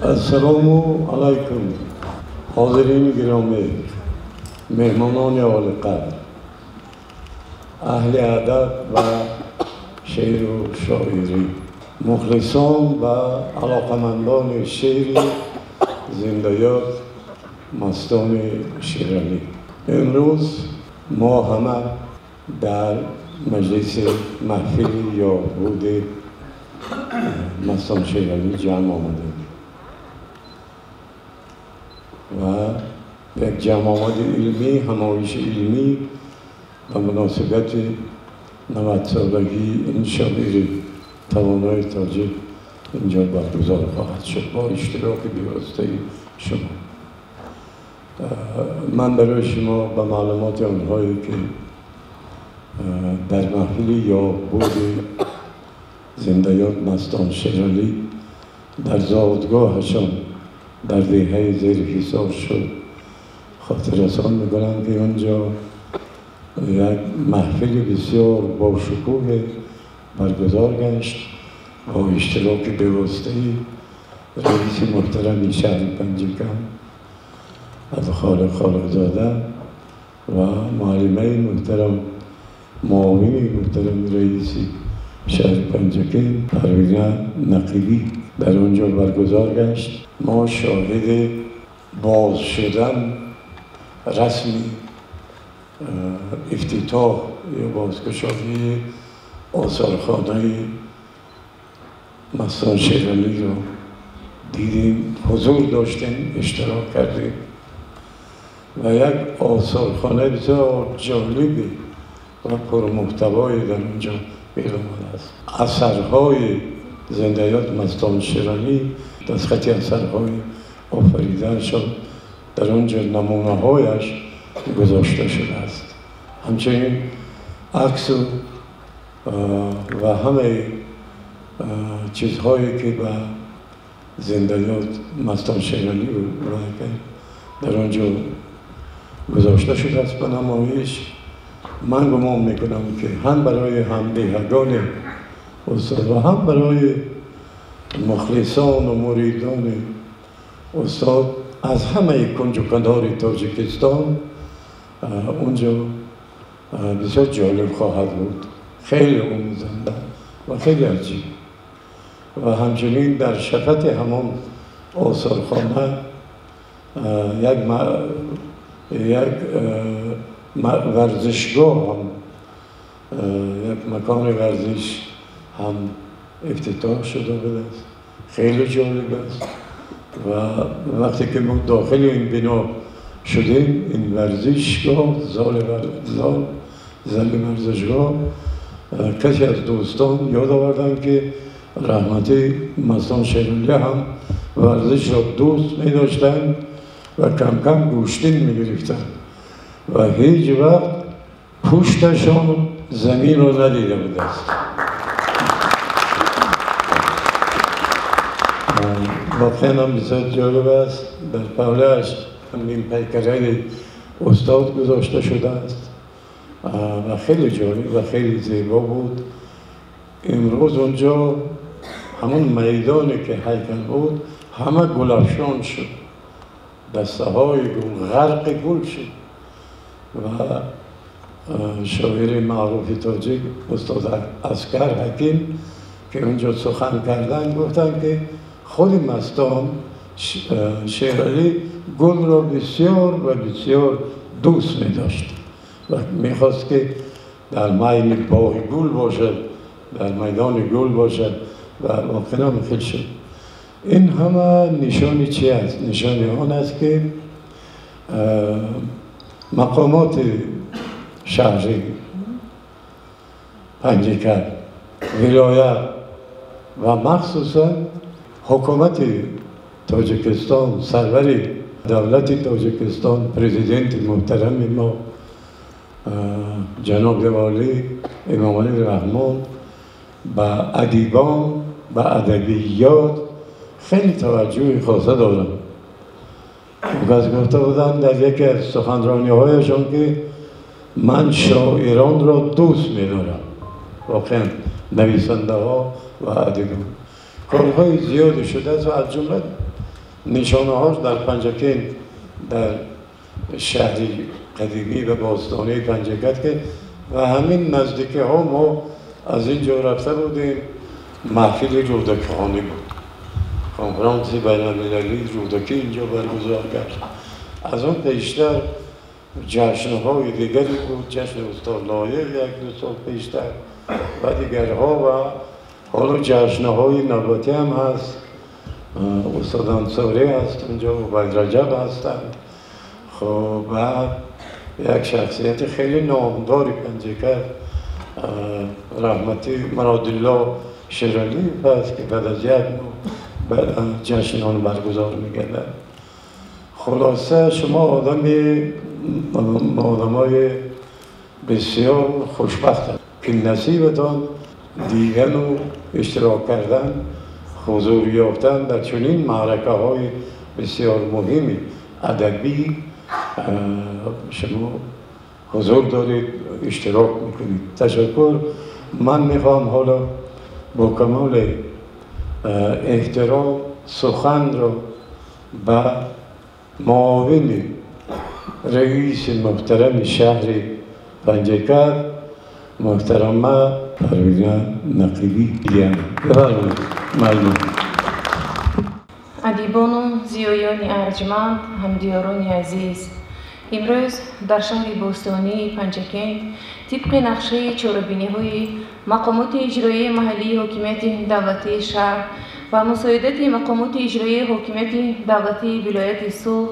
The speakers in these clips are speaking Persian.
السلام علیکم حاضرین گرامی، مهمانان عالی قدر، اهل ادب و شعر و شاعری، مخلصان و علاقمندان شعر زنده‌یاد مستان شیرالی. امروز ما همه در مجلس محفل یادبود مستان شیرالی جمع آمدیم و یک جمع آمد علمی، همایش علمی و مناسبت 90 سالگی این شاعر توانای تاجیک اینجا برگزار خواهد شد با اشتراک بی‌واسطه شما. من برای شما به معلومات آنهایی که در محفل یادبود زنده‌یاد مستان شیرالی در زادگاهشان در دهه زیر حصار شد خاطر رسان میکنم که اونجا یک محفل بسیار با شکوه برگزار گشت با اشتراک بی‌واسطه رئیس محترم شهر پنجکم عبدالخالق خالقزاده و معلمه محترم معاون محترم رئیس شهر پنجکم پروینه نقیبی در اونجا برگزار گشت. ما شاهد باز شدن رسمی افتتاح یا بازگشایی آثارخانه مستان شیرالی رو دیدیم، حضور داشتیم، اشتراک کردیم و یک آثارخانه بسیار جالبی و پرمحتوایی در اونجا بیرون است. اثرهای زنده‌یاد مستان شیرالی دستخط اثرهای آفریدن شد در اونجا نمونه‌هایش گذاشته شده است. همچنین عکس و همه چیزهایی که به زنده‌یاد مستان شیرالی در اونجا گذاشته شده است به نمایش. من گمان میکنم که هم برای همدیگان استاد و هم برای مخلصان و مریدان استاد از همه کنج و کنار تاجیکستان اونجا بسیار جالب خواهد بود، خیلی آموزنده و خیلی عجیب. و همچنین در شفت همان آثارخانه یک ورزشگاه هم، یک مکان ورزش هم افتتاح شده بود. خیلی جالب است و وقتی که ما داخل این بنا شدیم، این ورزشگاه زل ورزشگاه، کسی از دوستان یاد آوردن که رحمتی مستان شیرالی هم ورزش را دوست می داشتن و کم کم گوشتین می گرفتن و هیچ وقت پشتشان زمین رو ندیده بود است. واقعا هم بسیار جالب است. در پهله‌اش نیم پیکره استاد گذاشته شده است و خیلی جالب و خیلی زیبا بود. امروز اونجا همون میدانی که هیکل بود همه گلفشان شد، دسته های گل غرق گل شد و شاعر معروف تاجیک استاد عسکر حکیم که اونجا سخن کردن گفتن که خود مستان شیرالی گل را بسیار و بسیار دوست می داشت و می خواست که در میدان باغ گل باشد، در میدان گل باشد و واقعا خیلی شد. این همه نشانی چی است؟ نشانی آن است که مقامات شهری پنجکم، ولایت و مخصوصا حکومت تاجیکستان، سرور دولت تاجیکستان، پرزیدنت محترم ما جناب والی امام علی رحمان به ادیبان و ادبیات خیلی توجه خاصه دارم. از گفته بودن در یکی از سخنرانی هایشان که من شاعران را دوست می‌دارم. واقعا نویسنده ها و ادیبان کارهای زیادی شده است و از جمله نشانه هاش در پنجکین، در شهری قدیمی و باستانی پنجکت که و همین نزدیکی ها ما از اینجا رفته بودیم. محفل رودکخانه بود، کنفرانسی بین المللی رودکی اینجا برگزار گشت. از اون پیشتر جشن‌های دیگری بود، جشن استاد لایق یک دو سال پیشتر و دیگرها و حالا جشن‌های نوبتی هم هست. استاد انصاری هست اونجا و عبید رجب هستند. خب بعد یک شخصیت خیلی نامداری پنجکت رحمتی مرادالله شیرالی هست که بعد از یک ماه جشنان برگزار می‌گردد. خلاصه شما آدمای بسیار خوشبخت هست که نصیبتان دیدن و اشتراک کردن، حضور یافتن در چنین معرکه‌های بسیار مهمی ادبی شما حضور دارید، اشتراک میکنید. تشکر. من میخوام حالا با کمال احترام سخن را به معاون رئیس محترم شهر پنجکت محترمه پروینه نقیبی دیم. بفرمایید. ممنون. ادیبان و زیایان ارجمند، همدیاران عزیز، امروز در شهر باستانی پنجکین طبق نقشه چهاربینی‌های مقامات اجرایی محلی حاکمیت دولتی شهر و مساعدت مقامات اجرایی حاکمیت دولتی ولایت صلح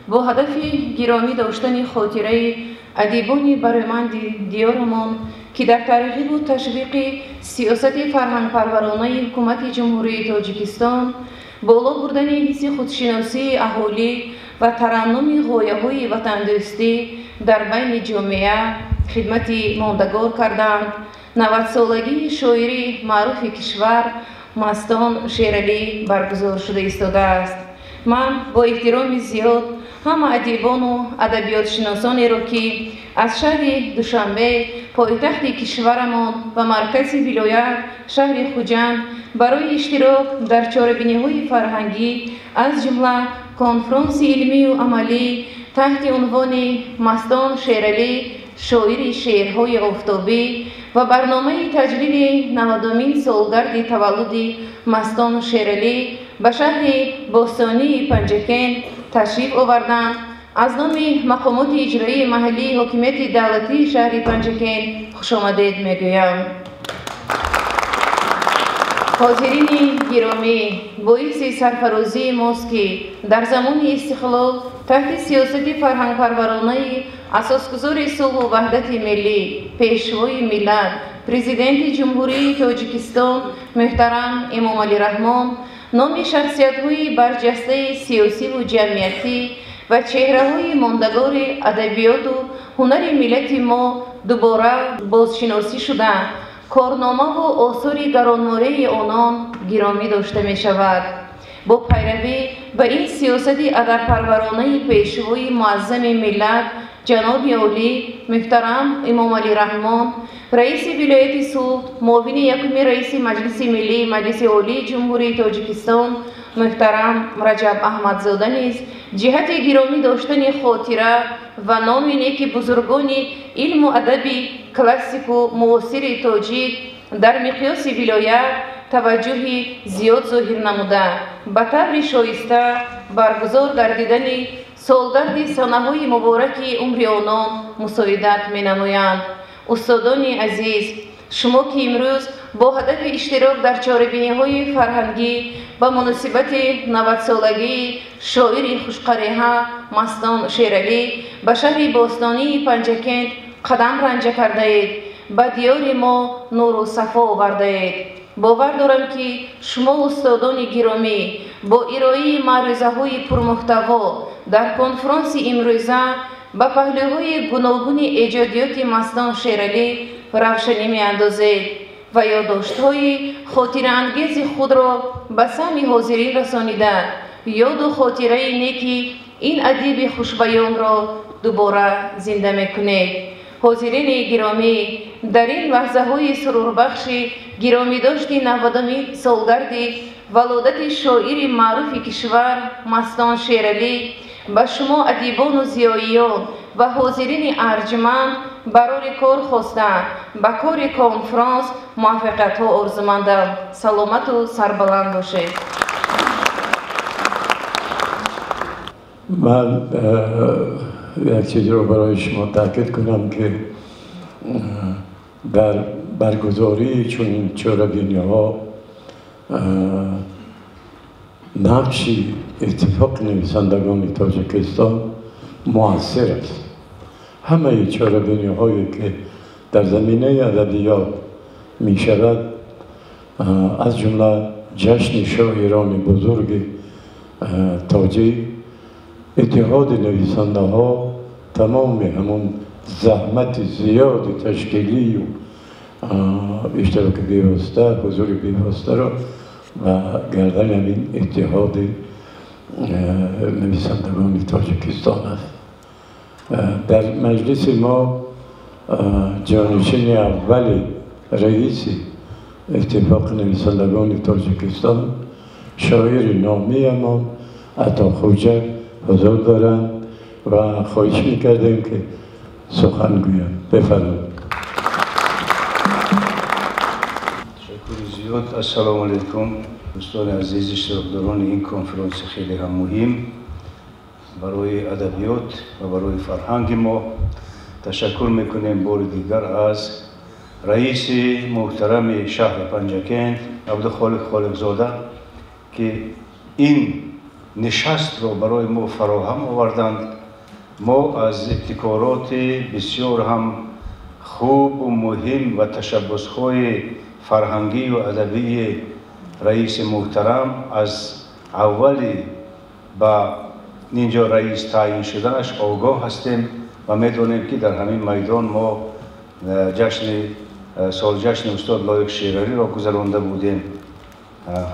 با هدف گرامی داشتن خاطره ادیبان برومند دیارمان که در ترغیب و تشویق سیاست فرهنگ پرورانه حکومت جمهوری تاجیکستان بالا بردن حس خودشناسی اهالی و ترنم غایه‌های وطندوستی در بین جامعه خدمت ماندگار کردند. 90 سالگی شاعری معروف کشور مستان شیرالی برگزار شده ایستاده است. من با احترام زیاد همه ادیبان و ادبیات شناسانی را که از شهر دوشنبه پایتخت کشورمان و مرکز ولایت شهر خوجند برای اشتراک در چهاربینی‌های فرهنگی از جمله کنفرانس علمی و عملی تحت عنوان مستان شیرالی شاعر شعرهای آفتابی و برنامه تجلیل 90مین سالگرد تولد مستان شیرالی به شهر باستانی پنجکین تشریف آوردند. از نام مقامات اجرایی محلی حاکمیت دولتی شهر پنجکین خوش آمدید میگویم. حاضرین گرامی، باعث سرفرازی ماست که در زمان استقلال تحت سیاست فرهنگ پرورانه اساسگذار صلح و وحدت ملی پیشوای ملت پرزیدنت جمهوری تاجیکستان محترم امام علی رحمان نام شخصیت‌های برجسته سیاسی و جمعیتی و چهره‌های ماندگار ادبیات و هنر ملت ما دوباره بازشناسی شدند. کارنامه و آثار گرانمایه آنان گرامی داشته می شود. با پیروی به این سیاست ادب پرورانه پیشوای معظم ملت جناب عالی محترم امام علی رحمان رئیس ولایت صلح، معاون یکم رئیس مجلس ملی مجلس عالی جمهوری تاجیکستان محترم رجب احمدزاده نیز جهت گرامی داشتن خاطره و نام نیک بزرگان علم و ادب کلاسیک و معاصر تاجیک در مقیاس ولایت توجه زیاد ظاهر نموده به طور شایسته برگزار گردیدن سالگرد سنه‌های مبارک عمر آنان مساعدت می‌نمایند. استادان عزیز، شما که امروز با هدف اشتراک در چهاربینی‌های فرهنگی با مناسبت 90 سالگی شاعر خوشقریحه مستان شیرالی به شهر باستانی پنجکین قدم رنجه کرده اید، به دیار ما نور و صفا آورده اید. باور دارم که شما استادان گرامی با ارائه معروضه‌های پرمحتوا در کنفرانس امروزه به پهلوهای گوناگون ایجادیات مستان شیرالی روشنی می‌اندازید و یادداشت‌های خاطره‌انگیز خود را به سمع حاضرین رسانیده یاد و خاطره نیکی این ادیب خوشبیان را دوباره زنده می‌کنید. حاضرین گرامی، در این لحظه های سرور بخش گرامی داشتی 90 سالگرد ولادت شاعر معروف کشور مستان شیرعلی به شما ادیبان و زیاییان و حاضرین ارجمند برای کار خواستند به کار کنفرانس موفقیت ها آرزومندم. سلامت و سربلند باشید. من یک چیز رو برای شما تاکید کنم که در برگزاری چون چهاربینی‌ها نقشی اتفاق نویسندگان تاجیکستان مؤثر است. همه چهاربینی‌هایی که در زمینه ادبیات می شود، از جمله جشن شاعران بزرگ تاجیک، اتحاد نویسنده ها تمام همون زحمت زیاد تشکیلی و اشتراک پیوسته، حضور پیوسته را و گردن همین اتحاد نویسندگان تاجیکستان است. در مجلس ما جانشین اول رئیس اتفاق نویسندگان تاجیکستان شاعر نامی ما عطا خوجه حضور دارند و خواهش میکردیم که سخن گویند. بفرمایید. تشکر زیاد. السلام علیکم دوستان عزیز اشتراکداران این کنفرانس خیلی هم مهم برای ادبیات و برای فرهنگ ما. تشکر میکنیم بار دیگر از رئیس محترم شهر پنجکند عبدالخالق خالقزاده که این نشست رو برای ما فراهم آوردند. ما از ابتکارات بسیار هم خوب و مهم و تشبس‌های فرهنگی و ادبی رئیس محترم از اولی با اینجا رئیس تعیین شدنش آگاه هستیم و میدونیم که در همین میدان ما سال جشن استاد لایق شیرعلی را گذرانده بودیم.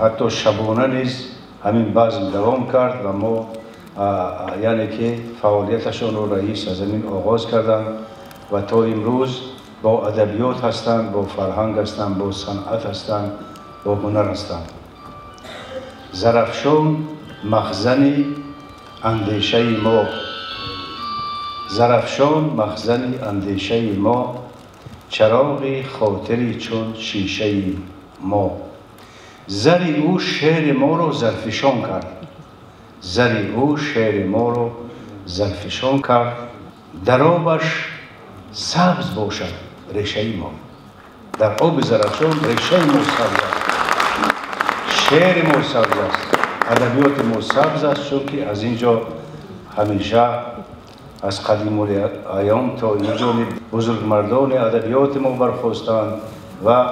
حتی شبانه نیز همین بزم دوام کرد و ما یعنی که فعالیتشان رو رئیس از همین آغاز کردند و تا امروز با ادبیات هستند، با فرهنگ هستند، با صنعت هستند، با هنر هستند. زرافشان مخزن اندیشه ما، زرافشان مخزن اندیشه ما، چراغ خاطری چون شیشه ما. زری او شعر ما رو زرفشان کرد، زری او شعر ما رو زرفشان کرد. در آبش سبز باشد ریشه ما، در آب زرافشان ریشه ما سبز است، شعر ما سبز است، ادبیات ما سبز است، چون که از اینجا همیشه از قدیم الایام تا اینجا بزرگمردان ادبیات ما برخاستند و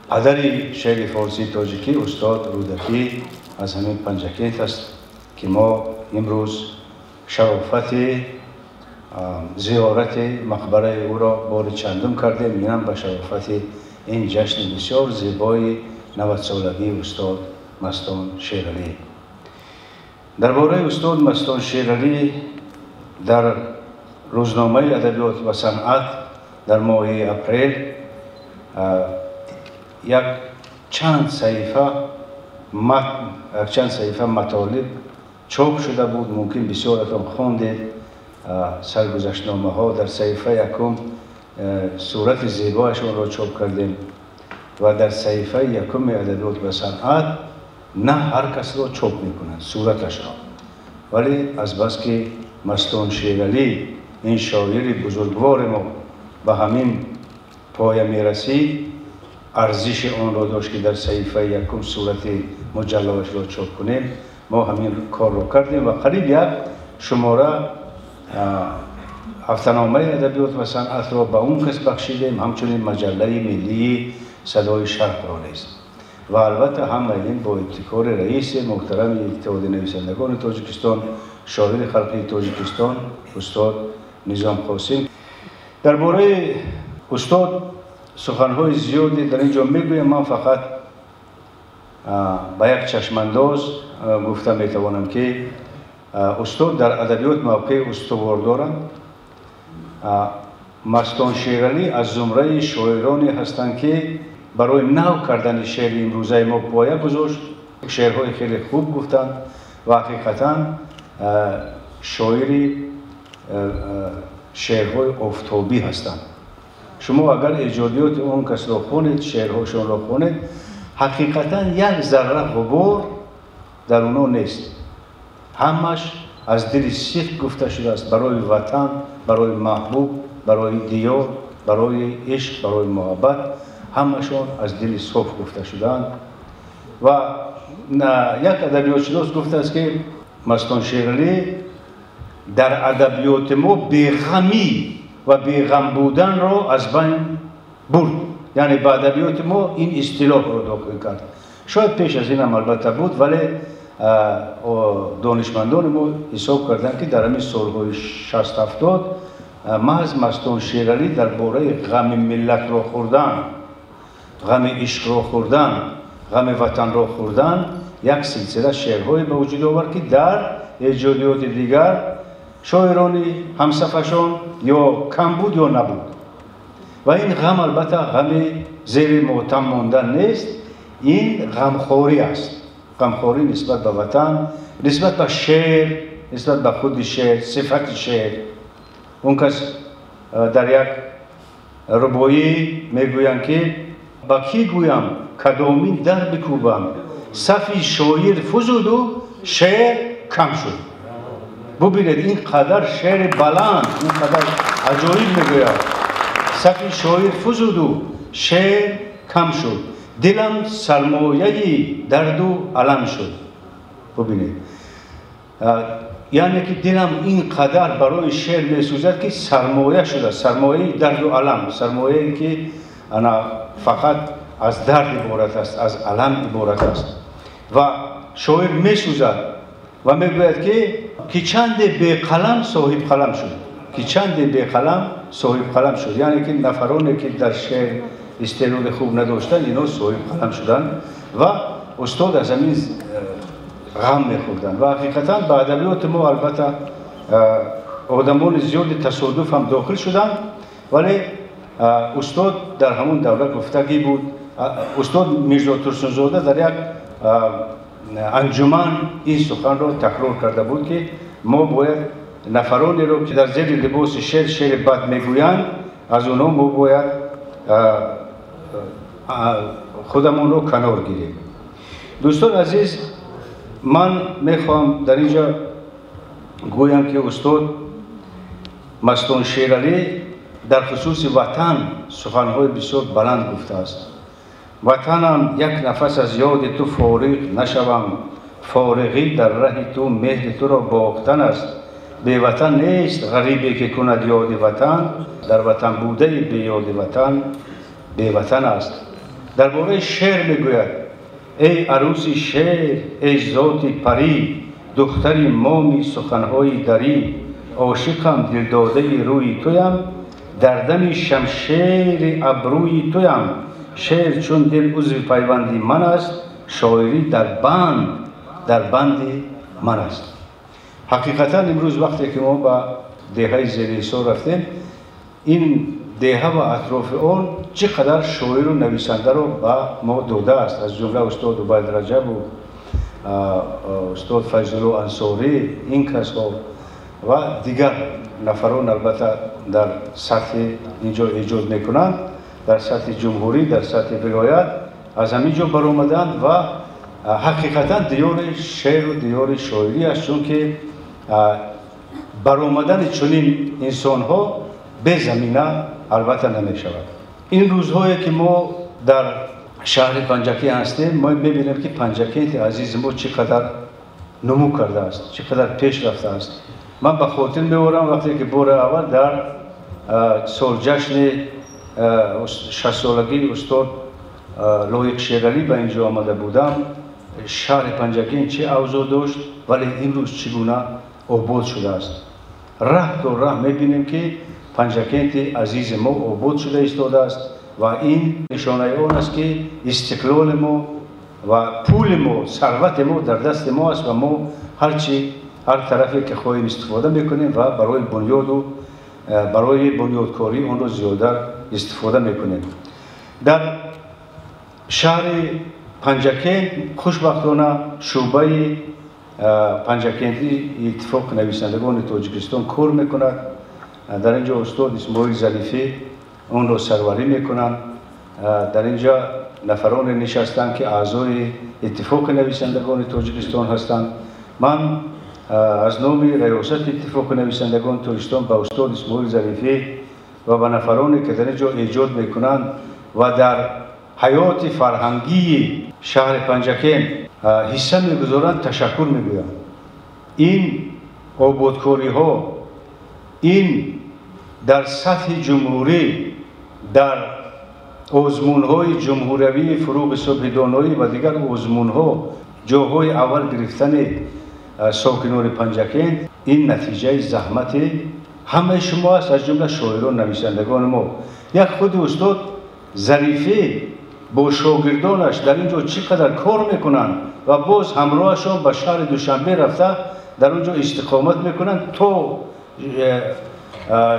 پدر شعر فارسی تاجیکی استاد رودکی از همین پنجکند است که ما امروز شرافت زیارت مقبره او را بار چندم کردیم. اینم به شرافت این جشن بسیار زیبای 90 سالگی استاد مستان شیرعلی. درباره استاد مستان شیرعلی در روزنامه ادبیات و صنعت در ماه اپریل یک چند صحیفه مطالب چاپ شده بود. ممکن بسیارتان خواندید. سرگذشتنامه ها در صحیفه یکم صورت زیبایشان را چاپ کردیم و در صحیفه یکم ادبیات و صنعت نه هر کس را چاپ میکنند صورتش را، ولی از بس که مستان شیرعلی این شاعر بزرگوار ما به همین پایه میرسید، ارزش آن را داشت که در صحیفه یکم صورت مجلدش را چاپ کنیم. ما همین کار را کردیم و قریب یک شماره هفته‌نامه ادبیات و صنعت را به اون کس بخشیدیم، همچنین مجله ملی صدای شرق را نیز. و البته همه این با ابتکار رئیس محترم اتحاد نویسندگان تاجیکستان، شاعر خلقی تاجیکستان استاد نظام قاسم. درباره استاد سخنهای زیادی در اینجا میگویم. من فقط با یک چشمانداز گفته میتوانم که استاد در ادبیات موقع استوار دارند. مستون شیرالی از زمره شاعرانی هستند که برای نو کردن شعر امروزه ما پایه گذاشت. شعرهای خیلی خوب گفتند و حقیقتا شعرهای آفتابی هستند. شما اگر ایجادیات اون کس را خونید، شعرهاشون را خونید، حقیقتا یک ذره غبار در اونا نیست. همش از دل صدق گفته شده است، برای وطن، برای محبوب، برای دیار، برای عشق، برای محبت، همشون از دل صاف گفته شدند. و یک ادبیاتشناس گفته است که مستون شیرالی در ادبیات ما بیغمی و بیغم بودن را از بین برد. یعنی به ادبیات ما این اصطلاح را داخل کرد. شاید پیش از این هم البته بود، ولی دانشمندان ما حساب کردند که در همین سالهای 60-70 محض مستون شیرالی درباره غم ملت را خوردن، غم عشق را خوردن، غم وطن را خوردن، یک سلسله شعرهای به وجود آورد که در ایجادیات دیگر شاعرانی همصفشان یا کم بود یا نبود. و این غم البته غم زیر ماتم ماندن نیست، این غمخواری است. غمخواری نسبت به وطن، نسبت به شعر، نسبت به خود شعر، صفت شعر. اون کس در یک ربایی میگویند که با کی گویم کدامین در بکوبم، صفی شاعر فزود و شعر کم شد. ببینید این قدر شعر بلند، این قدر عجایب میگوید. صفی شاعر فزود و شعر کم شد، دلم سرمایه درد و علم شد. ببینید یعنی که دلم این قدر برای شعر میسوزد که سرمایه شده، سرمایه درد و علم، سرمایه که انا فقط از درد عبارت است، از علم عبارت است. و شاعر میسوزد و میگوید که چند به قلم صاحب قلم شد، که چند به قلم صاحب قلم شد. یعنی که نفرانی که در شعر استعداد خوب نداشتن، اینا صاحب قلم شدن و استاد از همین غم میخوردن. و حقیقتا به ادبیات ما البته آدمان زیاد تصادف هم داخل شدن، ولی استاد در همون دوره گفتگی بود. استاد میرزا ترسونزاده در یک انجمن این سخن را تکرار کرده بود که ما باید نفرانی رو که در زیر لباس شعر بد میگویند، از اونها ما باید خودمون رو کنار گیریم. دوستان عزیز، من میخوام در اینجا گویم که استاد مستون شیرالی در خصوص وطن سخنهای بسیار بلند گفته است. وطنم یک نفس از یاد تو فارغ نشوم، فارغی در ره تو مهر تو را باختن است. به وطن نیست غریبی که کند یاد وطن، در وطن بوده به یاد وطن به وطن است. درباره شعر میگوید ای عروسی شعر، ای ذات پری، دختری مامی سخنهای دری، عاشقم دلداده روی تویم، در دم شمشیر ابروی تویم. شعر چون دل عضو پیوندی من است، شاعری در بند من است. حقیقتا امروز وقتی که ما به دهه زیر حصار رفتیم، این دهه و اطراف آن چقدر شاعر و نویسنده رو به ما داده است. از جمله استاد عبید رجب و استاد فیض‌الله انصاری، این کس ها و دیگر نفران البته در سطح اینجا ایجاد میکنند، در سطح جمهوری، در سطح ولایت از همینجا برآمدند و حقیقتا دیار شعر و دیار شاعری است، چون که برآمدن چنین انسان ها به زمینه البته نمی شود. این روزهایی که ما در شهر پنجکی هستیم، ما میبینیم که پنجکی عزیز ما چقدر نمو کرده است، چقدر پیش رفته است. من به خاطر میبرم وقتی که بار اول در سال جشن 60 سالگی استاد لایق شیرالی به اینجا آمده بودم. شهر پنجکی چه اوضاع داشت، ولی امروز چگونه آباد شده است. ره تا ره میبینیم که پنجکی عزیز ما آباد شده ایستاده است و این نشانه آن است که استقلال ما و پول ما، ثروت ما در دست ما است و ما هر طرفی که خواهیم استفاده میکنیم و برای بنیاد و برای بنیادکاری اون رو زیادتر استفاده میکنیم. در شهر پنجکند خوشبختانه شعبه پنجکندی اتفاق نویسندگان تاجیکستان کار میکند. در اینجا استاد اسماعیل ظریفی اون رو سروری میکنند. در اینجا نفران نشستند که اعضای اتفاق نویسندگان تاجیکستان هستند. من از نام ریاست اتفاق نویسندگان تاجیکستان به استاد اسماعیل ظریفی و به نفرانی که در اینجا ایجاد میکنند و در حیات فرهنگی شهر پنجکند حصه میگذارند تشکر میگویم. این آبادکاری ها، این در سطح جمهوری در آزمون های جمهوری فروغ صبح دانایی و دیگر آزمون ها جاهای اول گرفتن ساکنان پنجکند، این نتیجه زحمت همه شما است، از جمله شاعران نویسندگان ما. یک خود استاد ظریفی با شاگردانش در اینجا چقدر کار میکنند و باز همراهشان به شهر دوشنبه رفته در اونجا استقامت میکنند تا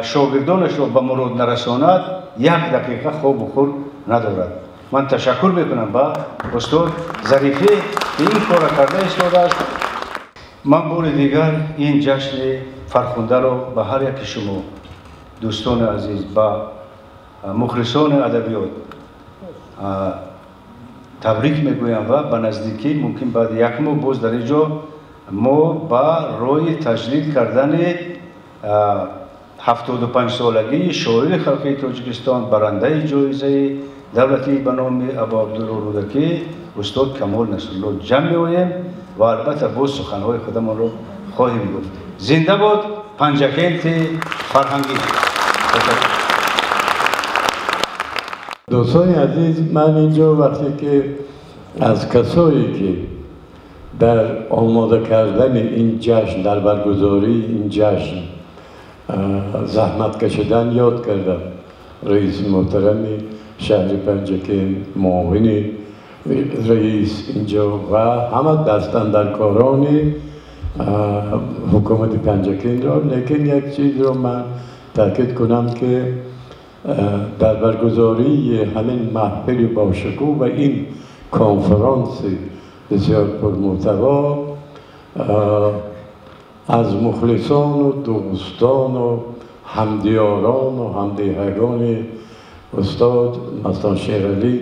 شاگردانش را به مراد نرساند، یک دقیقه خواب و خور ندارد. من تشکر میکنم به استاد ظریفی که این کار کرده ایستاده است. من بار دیگر این جشن فرخنده را به هر یک شما دوستان عزیز، به مخلصان ادبیات تبریک میگویم و به نزدیکی ممکن بعد یک ماه باز در اینجا ما به روی تجلیل کردن 75 سالگی شاعر خلقی تاجیکستان، برنده جایزه دولتی به نام ابا عبدالله رودکی استاد کمال نصرالله جمع می‌آییم و البته باز سخنهای خودمان را خواهیم گفت. زنده باد پنجکند فرهنگی. دوستان عزیز، من اینجا وقتی که از کسایی که در آماده کردن این جشن، در برگزاری این جشن زحمت کشیدن یاد کردم، رئیس محترم شهر پنجکند، معاون رئیس اینجا و همه دستاندرکاران حکومت پنجکند را، لیکن یک چیز رو من تاکید کنم که در برگزاری همین محفل باشکوه و این کنفرانس بسیار پرمحتوا از مخلصان و دوستان و همدیاران و همدیهگان استاد مستان شیرعلی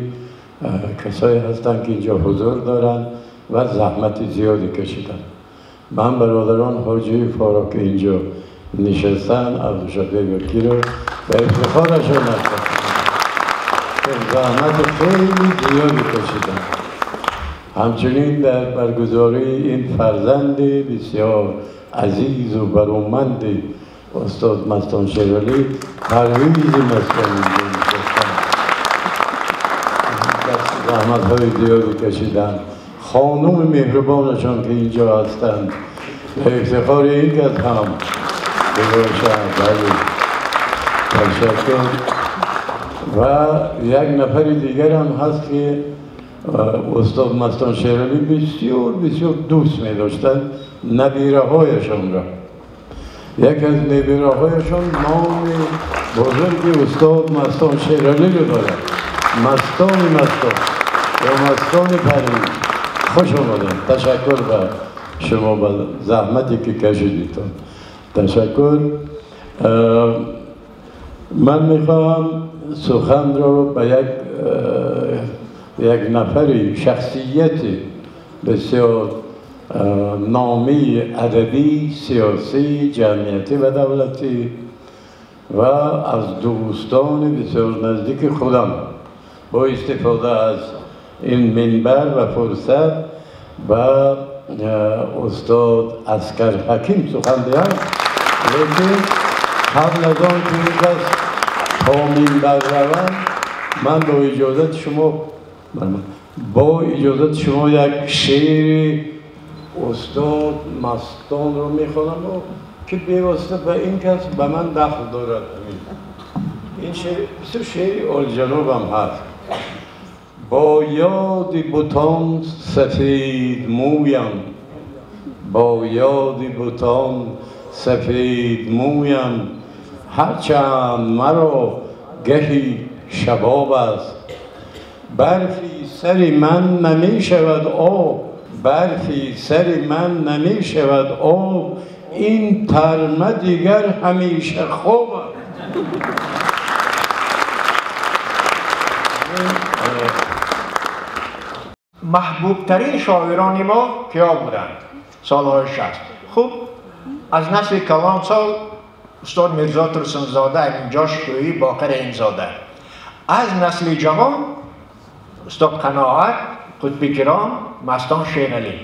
کسایی هستند که اینجا حضور دارند و زحمت زیادی کشیدن. من برادران حاجی فارا که اینجا نشستن عبدالشفیع وکی رو به افتخارشون هستن که زحمت خیلی زیادی کشیدن. همچنین در برگزاری این فرزند بسیار عزیز و برومند استاد مستان شیرعلی پرویز مستان نشستن، زحمت های زیادی کشیدن. خانم مهربانشان که اینجا هستند به افتخار این کس هم تشکر. و یک نفر دیگر هم هست که استاد مستان شیرعلی بسیار بسیار دوست می داشتند، نبیره هایشان را. یک از نبیره هایشان نام بزرگ استاد مستان شیرعلی رو دارد، مستان یا مستان پرویز. خوش آمدید. تشکر به شما به زحمتی که کشیدید. تشکر. من میخواهم سخن را به یک نفری، شخصیتی بسیار نامی ادبی، سیاسی، جمعیتی و دولتی و از دوستان بسیار نزدیک خودم با استفاده از این منبر و فرصت و استاد عسکر حکیم سخن دهم. لیکن قبل از آن که این کس تا منبر روم، من با اجازت شما یک شعر استاد مستان رو میخوانم که بیواسطه به این کس به من دخل دارد. این شعر عالی‌جناب هم هست. با یاد بتان سفید مویم، با یاد بتان سفید مویم، هرچند مرا گهی شباب است، برفی سر من نمی شود آب، برفی سر من نمی شود آب، این ترمه دیگر همیشه خوب است. محبوب ترین شاعران ما کیا بودند؟ سالهای 60. خوب از نسل کلان سال استاد میرزا ترسنزاده، امینجا شکویی، باقر اینزاده. از نسل جوان استاد قناعت، قطب کرام، مستان شیرعلی.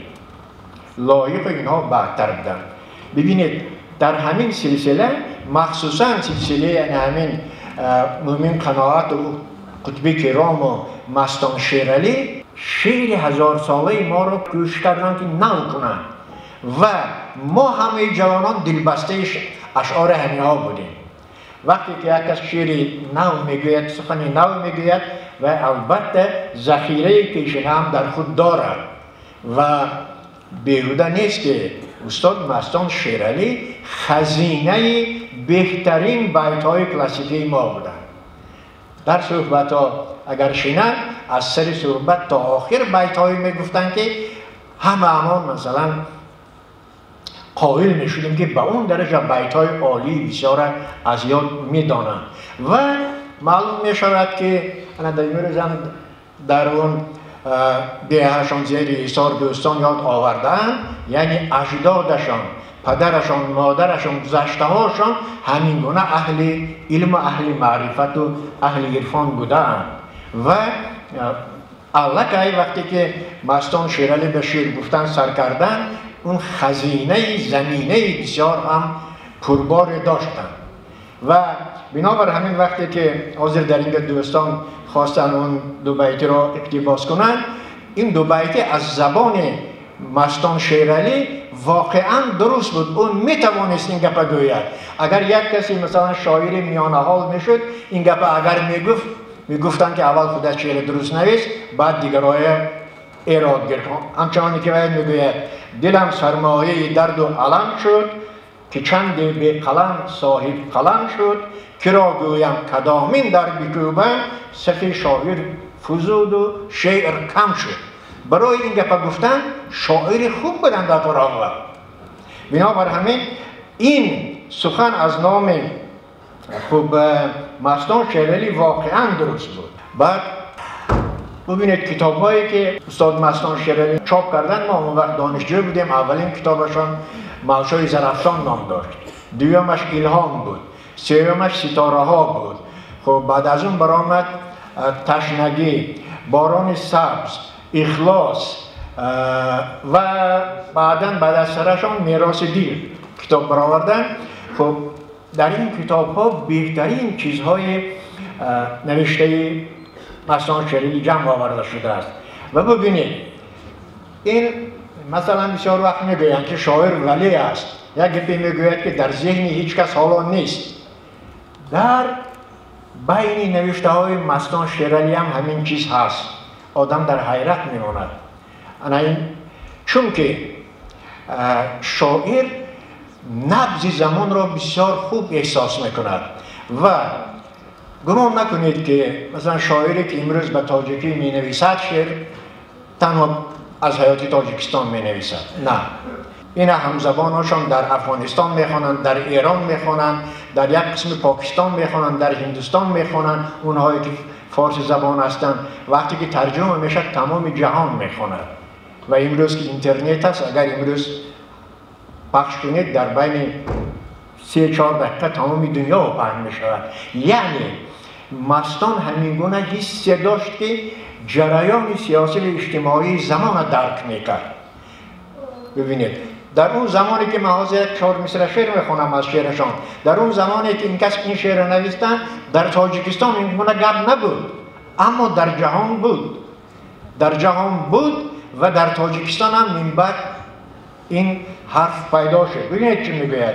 لایق اینها بعدتر بودند. ببینید در همین سلسله، مخصوصا سلسله همین مومن قناعت و قطب کرام و مستان شیرعلی شعر 1000 ساله ما رو کوشش کردن که نو کنن و ما همه جوانان دلبسته اشعار همینها بودیم. وقتی که یک کس شعر نو میگوید، سخن نو میگوید و البته ذخیره پیشینه هم در خود دارد و بیهوده نیست که استاد مستان شیرعلی خزینه بهترین بیت‌های کلاسیکی ما بودند. در صحبت ها اگر شنید از سر صحبت تا آخر بیت‌هایی میگفتن که همه مثلا قائل میشدیم که به اون درجه بیت‌های عالی بسیار از یاد میدانند و معلوم میشود که انا دیمروزم در اون بیهشان زیر ایثار دوستان یاد آوردن، یعنی اجدادشان، پدرشان، مادرشان، گذشته هاشان همین گونه اهل علم، اهل معرفت و اهل عرفان بودند و الکه وقتی که مستان شیرعلی به شعر گفتن سر کردن، اون خزینه زمینه بسیار هم پربار داشتند و بنابر همین وقتی که حاضر در این دوستان خواستن اون دو بیت را اقتباس کنند، این دو بیت از زبان مستان شیرعلی واقعا درست بود. اون میتوانست این گپ گوید. اگر یک کسی مثلا شاعر میانه حال میشد، این گپ اگر میگفتن که اول خودش شعر درست نویس، بعد دیگرای ایراد گرفت. همچنانی که باید میگوید دلم سرمایه درد و علم شد، که چند به قلم صاحب قلم شد، که را گویم کدامین در بکوبم، صف شاعر فزود و شعر کم شد. برای این گپ گفتن شاعر خوب بودن در اول. بنابر همین این سخن از نام خوب مستان شیرعلی واقعا درست بود. بعد ببینید کتاب‌هایی که استاد مستان شیرعلی چاپ کردن، ما اون وقت دانشجو بودیم. اولین کتابشان ملشای زرافشان نام داشت، دویمش الهام بود، سومش ستاره ها بود. خب بعد از اون برآمد تشنگی، باران سبز، اخلاص و بعد از سرشان میراث دیر کتاب برآوردن. خب در این کتاب ها بهترین چیزهای نوشته مستان شیرعلی جمع آورده شده است. و ببینید این مثلا بسیار وقت میگویند که شاعر ولی است، یک گپی میگوید که در ذهن هیچ کس حالا نیست. در بین نوشته های مستان شیرعلی هم همین چیز هست. آدم در حیرت میماند. چون که شاعر نبض زمان را بسیار خوب احساس میکند و گمان نکنید که مثلا شاعری که امروز به تاجیکی می نویسد شعر تنها از حیات تاجیکستان می نویسد. نه، این همزبانشان در افغانستان میخوانند، در ایران میخوانند، در یک قسم پاکستان میخوانند، در هندوستان میخوانند. اونهایی که فارسی زبان هستند وقتی که ترجمه میشه تمام جهان میخواند. و امروز که اینترنت هست، اگر امروز پخش کنید در بین 3-4 دقیقه تمام دنیا پخش میشود. یعنی مستان همین گونه حس داشت که جریان سیاسی و اجتماعی زمان درک میکرد. ببینید در اون زمانی که من حاضر 4 مصرع شعر میخونم از شعرشان، در اون زمانی که این کس این شعر نوشتن، در تاجیکستان این گونه گپ نبود، اما در جهان بود. در جهان بود و در تاجیکستان هم من بعد این حرف پیدا شد. ببینید چی میگوید: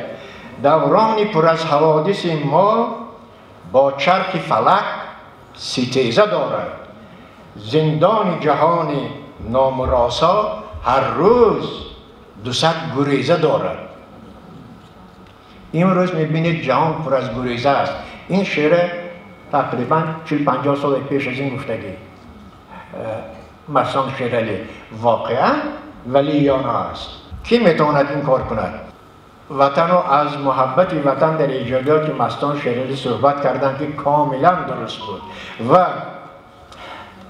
دورانی پر از حوادث ما با چرخ فلک ستیزه دارد، زندان جهان نامراسا هر روز 200 گریزه دارد. امروز میبینید جهان پر از گریزه است. این شعر تقریبا 40-50 سال پیش از این گفتگی مستان شیرالی واقعا ولیانه است. کی میتواند این کار کند؟ وطن و از محبت وطن در ایجادیات مستان شیرالی صحبت کردن که کاملا درست بود. و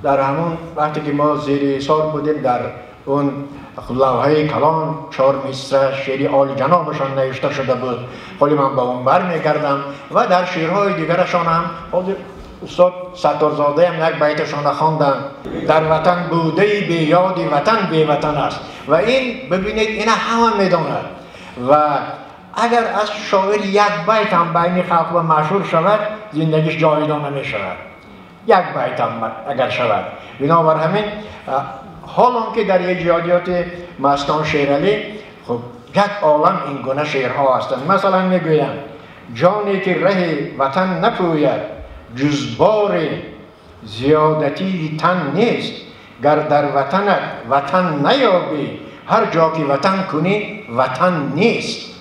در همون وقتی که ما زیر ایثار بودیم در اون لوحه کلان 4 مصرع شعری عالی جنابشان نوشته شده بود. خیلی من با اون برمیگردم و در شعرهای دیگرشان هم استاد ستارزاده هم یک بیتشان خواندن: در وطن بوده بی یادی وطن بی وطن است. و این ببینید این همه میداند و اگر از شاعر یک بیت هم بین خلق و مشهور شود زندگیش جاودانه می شود. یک بیت هم اگر شود. بنابر همین حالان که در ایجادیات مستان شیرالی خب یک عالم این گونه شعرها هستند. مثلا میگویند: جانی که ره وطن نپوید جز بار زیادتی تن نیست، گر در وطنت وطن نیابی هر جا که وطن کنی وطن نیست.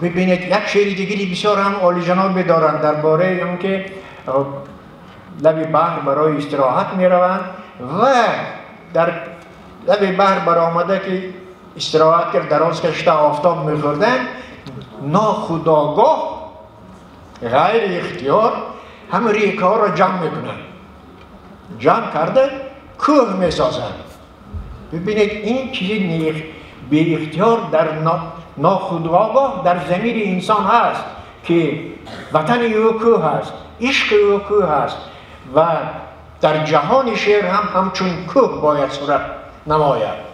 ببینید یک شعر دیگری بسیار هم عالی جناب دارند درباره اون که لب بحر برای استراحت می روند و در لب بحر برآمده که استراحت کرد دراز کشته آفتاب می خوردن، ناخودآگاه غیر اختیار همه ریکه ها را جمع میکنن، جمع کرده کوه میسازن. ببینید این چیزی بی اختیار در ناخودآگاه در ضمیر انسان هست که وطن او کوه هست، عشق او کوه هست و در جهان شعر هم همچون کوه باید صورت نماید.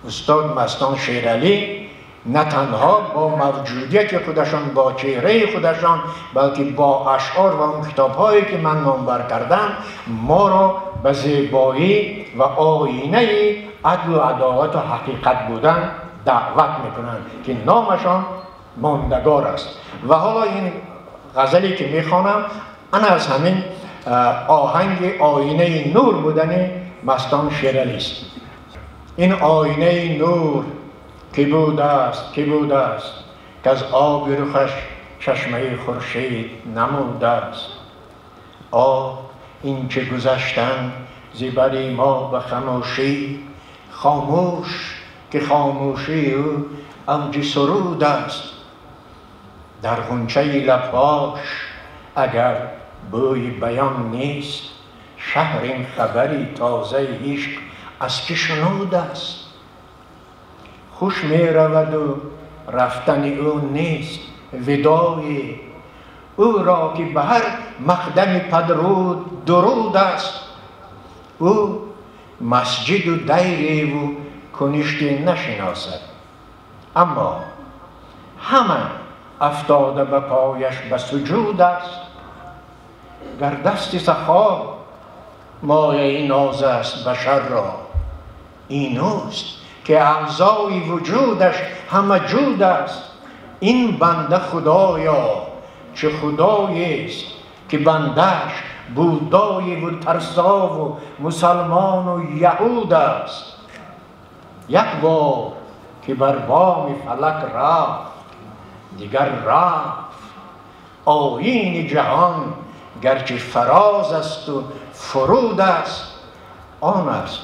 استاد مستان شیرالی نه تنها با موجودیت خودشان، با چهره خودشان، بلکه با اشعار و اون کتاب‌هایی که من نامبر کردم ما را به زیبایی و آینه عدل و عدالت و حقیقت بودن دعوت میکنند که نامشان ماندگار است. و حالا این غزلی که میخوانم انا از همین آهنگ آینه نور بودن مستان شیرالی است. این آینه نور که بوده است که از آب رخش چشمه خورشید نموده است. این که گذشتن زبر ما به خاموشی، خاموش که خاموشی او اوج سرود است. در غنچه لبهاش اگر بوی بیان نیست، شهر این خبری تازه عشق از که شنود است. خوش می رود و رفتن او نیست ودای او را که به هر مقدم پدرود درود است. او مسجد و دیری و کنشتی نشناسد، اما همه افتاده به پایش به سجود است. گر دست سخا مایه ناز است بشر را، اینوست که اعضای وجودش همه جود است. این بنده خدایا چه خدایی است که بندش بودای و ترسا و مسلمان و یهود است. یک بار که بر بام فلک رفت دیگر رفت. آیین جهان گرچه فراز است و فرود است، آن است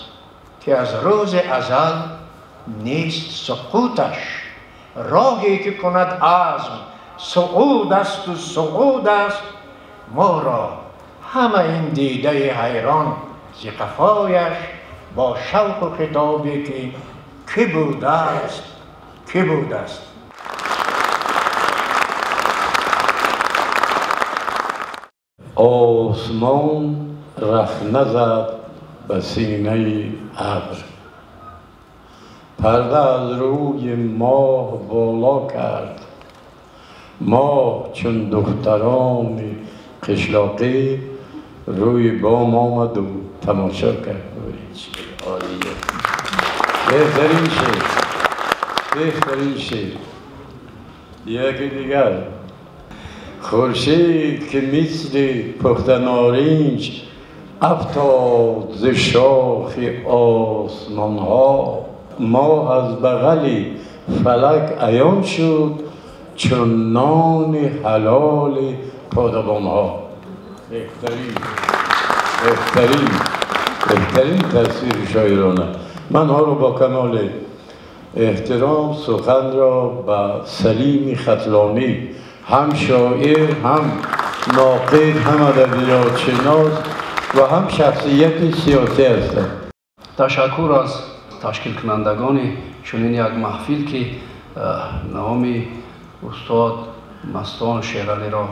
که از روز ازل نیست سقوطش. راهی که کند عزم صعود است و صعود است. ما را همه این دیده حیران ز قفایش با شوق و خطابی که بوده است که بوده است. آسمان رخ نزد به سینه ابر، پرده از روی ماه بالا کرد. ما چون دختران قشلاقی روی بام آمد و تماشا کرد. عالیه، بهترین شعر. یکی دیگر: خورشید که مثل پخته نارنج افتاد ز شاخ آسمان ها، ماه از بغل فلک عیان شد چون نان حلال پادبان ها. بهترین تصویر شاعرانه. من ها رو با کمال احترام سخن را به سلیم ختلانی، هم شاعر، هم ناقد، هم ادبیات شناس و هم شخصیت سیاسی هستم. تشکر از تشکیل کنندگان چنین یک محفل که نام استاد مستان شیرالی را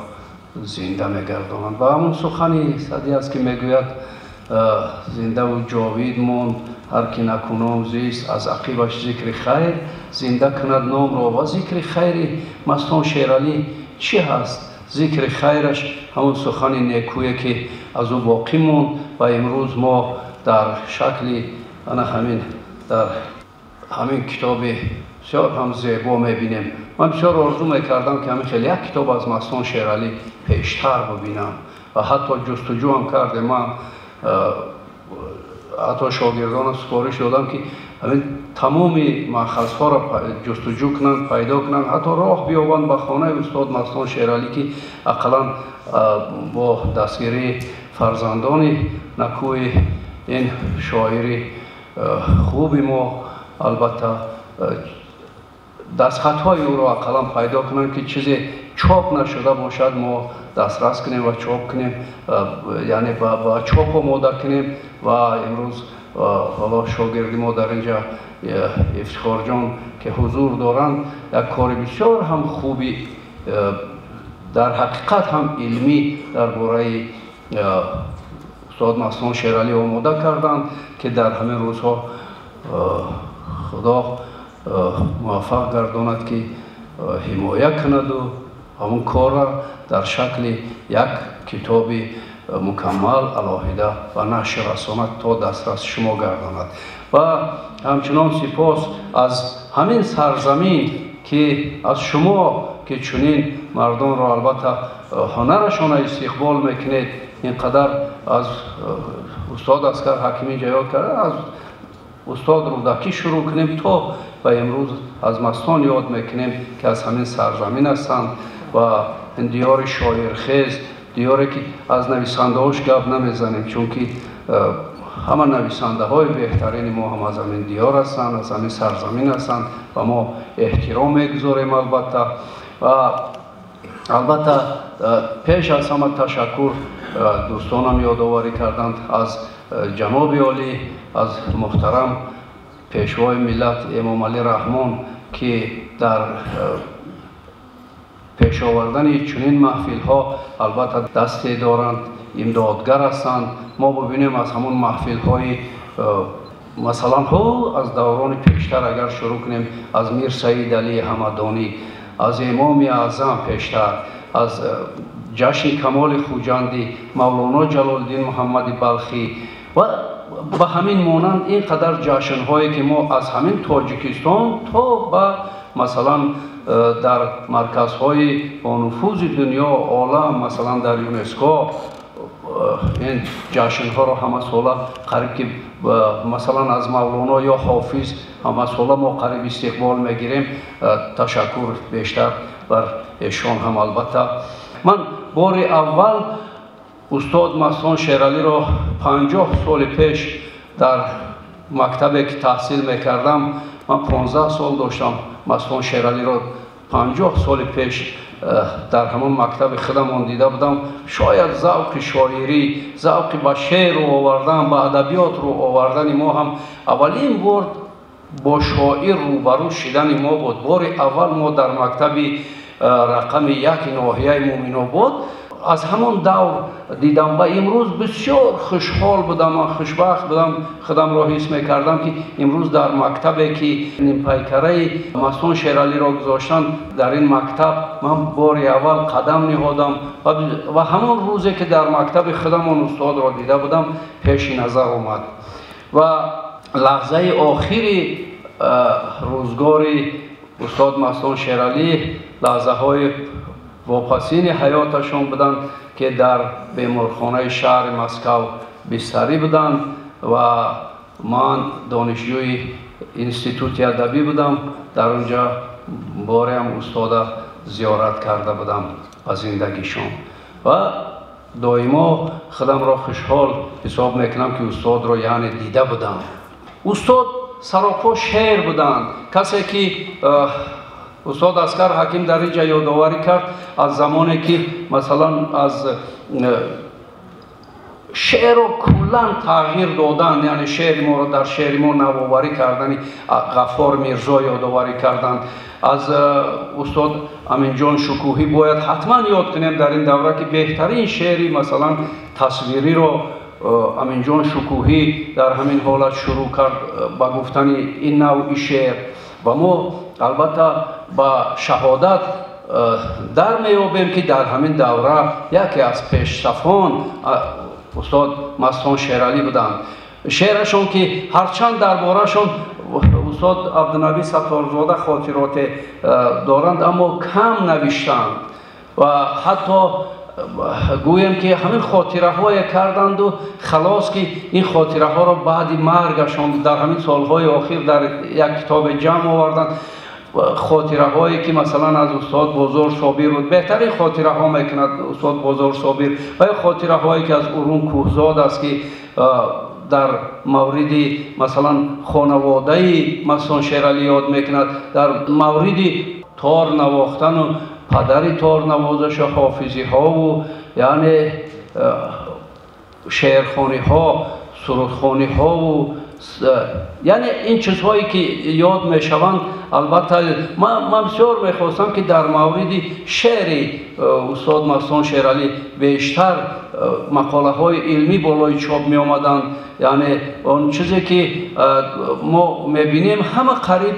زنده میگردانند. و همون سخنی سعدی است که میگوید زنده و جاوید ماند هر که نکنام زیست، از عقیبش ذکر خیر زنده کند نام را. و ذکر خیر مستان شیرالی چی هست؟ ذکر خیرش همون سخن نیکویی که از او باقی ماند و امروز ما در شکل در همین کتاب بسیار هم زیبا میبینیم. من بسیار آرزو میکردم که همین خیلی یک کتاب از مستان شیرالی پیشتر ببینم و حتی جستجو هم کردم. من حتی شاگردان سفارش دادم که همین تمام مأخذها را جستجو کنند، پیدا کنند، حتی راه بیابند به خانه استاد مستان شیرالی که اقلا با دستگیری فرزندان نکوی این شاعری خوب ما البته دستخطهای او را اقلا پیدا کنند که چیزی چاپ نشده باشد ما دسترس کنیم و چاپ کنیم، یعنی با چاپ آماده کنیم. و امروز حالا شاگردی ما در اینجا افتخار جان که حضور دارند یک کار بسیار هم خوبی در حقیقت هم علمی درباره استاد مستان شیرالی آماده کردند که در همین روزها خدا موفق گرداند که حمایت کند و همون کار را در شکل یک کتاب مکمل علاهیده و نشر رساند تا دسترس شما گرداند. و همچنان سپاس از همین سرزمین که از شما که چنین مردان را البته هنرشان استقبال میکنید. اینقدر از استاد اسکر حکیمی جیاد کرده، از استاد رودکی شروع کنیم تا و امروز از مستان یاد میکنیم که از همین سرزمین هستند و این دیار شاعرخیز، دیاری که از نویسنده هاش گپ نمیزنیم چون که همه نویسنده های بهترین ما هم از همین دیار هستند، از همین سرزمین هستند و ما احترام میگذاریم. البته پیش از همه تشکر دوستانم یادآوری کردند از جناب عالی، از محترم پیشوای ملت امام علی رحمان که در پیش آوردن چنین محفل ها البته دستی دارند، امدادگر هستند. ما ببینیم از همون محفل های مثلا از دوران پیشتر اگر شروع کنیم، از میر سعید علی همدانی، از امام اعظم پیشتر، از جشن کمال خوجندی، مولانا جلال الدین محمد بلخی و به همین مانند اینقدر جشن هایی که ما از همین تاجیکستان تا به مثلا در مرکزهای با نفوذ دنیا عالم، مثلا در یونسکو این جشن ها را همه ساله قریب که مثلا از مولانا یا حافظ همه ساله ما قریب استقبال میگیریم. تشکر بیشتر بر ایشان هم. البته من بار اول استاد مستان شیرالی را 50 سال پیش در مکتبی که تحصیل میکردم، من 15 سال داشتم مستان شیرالی را 50 سال پیش در همون مکتب خودمان دیده بودم. شاید ذوق شاعری، ذوق به شعر رو آوردن، به ادبیات رو آوردن ما هم اولین بار با شاعر روبرو شدن ما بود. بار اول ما در مکتب رقم 1 ناحیه مومن‌آباد از همون دور دیدم و امروز بسیار خوشحال بودم و خوشبخت بودم. خودم را حس میکردم که امروز در مکتبی که نیم پیکره مستان شیرالی را گذاشتن در این مکتب من بار اول قدم نهادم و همون روزی که در مکتب خودم استاد را دیده بودم پیش نظر آمد. و لحظه آخری روزگار استاد مستان شیرالی لحظه های واپسین حیاتشان بودند که در بیمارخانه شهر مسکو بستری بودند و من دانشجوی انستیتوت ادبی بودم. در اونجا باره هم استاد زیارت کرده بودم به زندگیشون و دائما خودم را خوشحال حساب میکنم که استاد را یعنی دیده بودم. استاد سراپا شعر بودند. کسی که استاد اسکر حکیم در اینجا یادآوری کرد از زمانی که مثلا از شعر رو کلا تغییر دادن، یعنی شعر ما رو در شعر ما نوآوری کردن، غفار میرزا یادآوری کردند. از استاد امین جان شکوهی باید حتما یاد کنیم در این دوره که بهترین شعری مثلا تصویری رو امین جان شکوهی در همین حالت شروع کرد با گفتن این نوع شعر و ما البته با شهادت در میابیم که در همین دوره یکی از پیشصفان استاد مستان شیرعلی بودند. شعرشون که هرچند دربارهشون استاد عبدالنبی ستارزاده خاطرات دارند اما کم نوشتند و حتی گویم که همین خاطره های کردند و خلاص که این خاطره ها را بعد مرگشون در همین سالهای آخر در یک کتاب جمع آوردند. خاطره هایی که مثلا از استاد بزرگ صابر بود، بهترین خاطره ها میکند استاد بزرگ صابر، و خاطره هایی که از ارون کوهزاد است که در مورد مثلا خانواده مستان شیرعلی یاد میکند، در مورد تار نواختن و پدر تار نوازش حافظی ها و یعنی شعرخوانی ها، سرودخوانی ها و یعنی این چیزهایی که یاد میشوند. البته من بسیار میخواستم که در مورد شعر استاد مستان شیرعلی بیشتر مقاله های علمی بالای چاپ می آمدند، یعنی اون چیزی که ما میبینیم همه قریب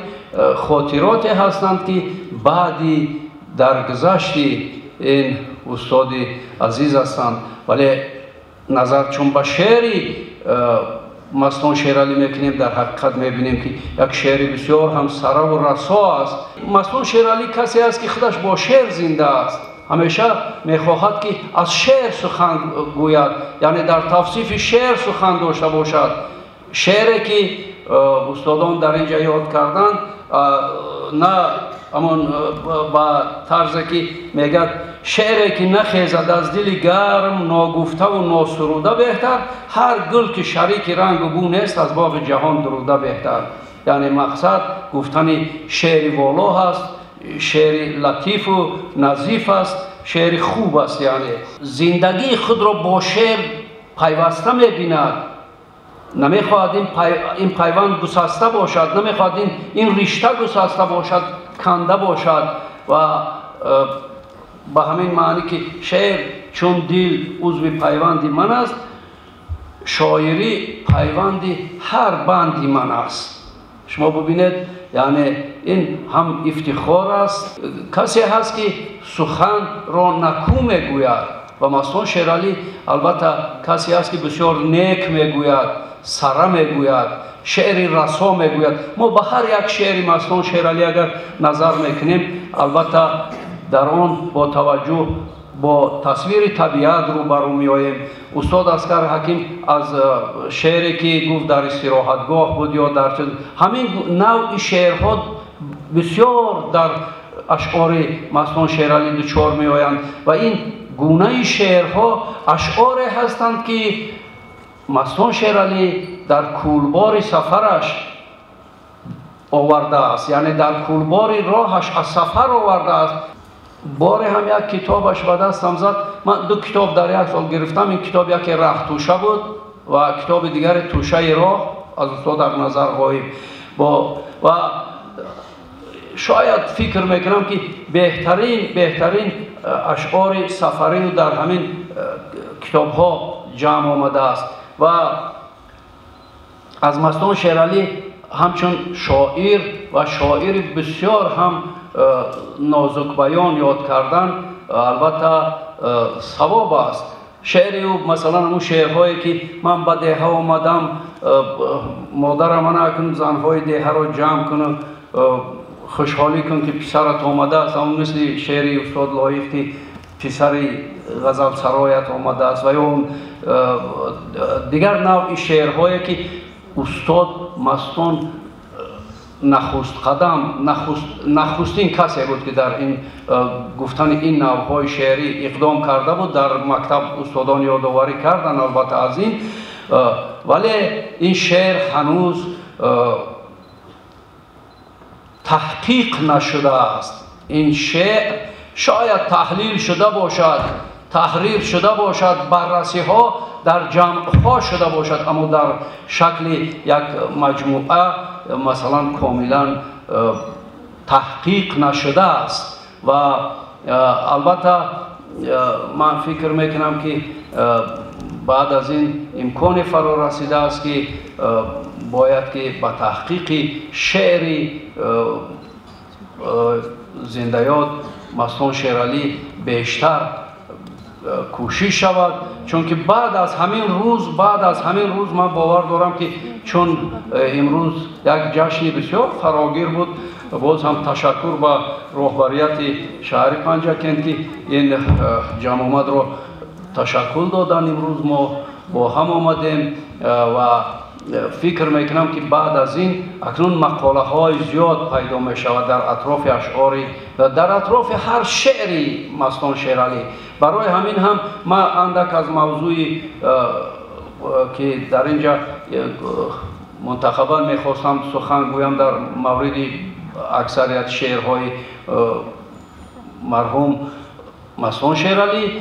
خاطرات هستند که بعدی درگذشت این استاد عزیز هستند. ولی نظر چون به شعری مستان شیرعلی میکنیم در حقیقت میبینیم که یک شعر بسیار هم سره و رسا است. مستان شیرعلی کسی است که خودش با شعر زنده است، همیشه میخواهد که از شعر سخن گوید، یعنی در توصیف شعر سخن داشته باشد. شعری که استادان در اینجا یاد کردند نه اما با طرزی که میگد شعری که نخیزد از دل گرم، ناگفته و ناسروده بهتر، هر گل که شریک رنگ و بو نیست از باغ جهان دروده بهتر. یعنی مقصد گفتن شعر والا هست، شعر لطیف و نظیف است، شعر خوب است، یعنی زندگی خود را با شعر پیوسته میبیند. نمیخواهد این پیوند گسسته باشد، نمیخواهد این رشته گسسته باشد، کنده باشد. و به همین معنی که شعر چون دل عضو پیوندی من است، شاعری پیوندی هر بندی من است. شما ببینید یعنی این هم افتخار است. کسی هست که سخن را نکو میگوید و مستان شیرعلی البته کسی است که بسیار نیک میگوید، سره میگوید، شعر رسا میگوید. ما به هر یک شعر مستان شیرعلی اگر نظر میکنیم البته در آن با توجه با تصویر طبیعت روبرو میآییم. استاد اسکر حکیم از شعری که گفت در استراحتگاه بود یا در همین نوع شعرها بسیار در اشعار مستان شیرعلی دچار میآیند و این گونه شعرها اشعار هستند که مستان شیرعلی در کولبار سفرش آورده است، یعنی در کولبار راهش از سفر آورده است. بار هم یک کتابش به دستم زد. من دو کتاب در یک سال گرفتم. این کتاب یکی راه توشه بود و کتاب دیگر توشه راه از استاد در نظر غایب و شاید فکر میکنم که بهترین اشعار سفری در همین کتاب ها جمع آمده است. و از مستان شیرعلی همچون شاعر بسیار هم نازک بیان یاد کردن البته ثواب است. شعری و مثلا اون شعرهایی که من به دیه آمدم، مادرم منع کن زنهای دیه را جمع کن، خوشحالی کن که پسرت آمده است، اون مثل شعری استاد لایق که پسر غزل سرایت آمده است و یا دیگر نوع شعرهایی که استاد مستان نخست قدم نخستین کسی بود که در این گفتن این نوعهای شعری اقدام کرده بود. در مکتب استادان یادآوری کردن البته از این، ولی این شعر هنوز تحقیق نشده است. این شعر شاید تحلیل شده باشد، تحریر شده باشد، بررسی ها در جمع ها شده باشد، اما در شکل یک مجموعه مثلا کاملا تحقیق نشده است. و البته من فکر میکنم که بعد از این امکان فرا رسیده است که باید که به تحقیق شعری زنده یاد مستان شیرعلی بیشتر کوشش شود، چون که بعد از همین روز من باور دارم که چون امروز یک جشن بسیار فراگیر بود، باز هم تشکر به رهبریت شهر پنجکند که این جمع آمد رو تشکل دادن. امروز ما با هم آمدیم و فکر میکنم که بعد از این اکنون مقاله های زیاد پیدا می شود در اطراف اشعاری و در اطراف هر شعری مستان شیرعلی. برای همین هم من اندک از موضوعی که در اینجا منتخبا میخواستم سخن گویم در مورد اکثریت شعرهای مرحوم مستان شیرعلی،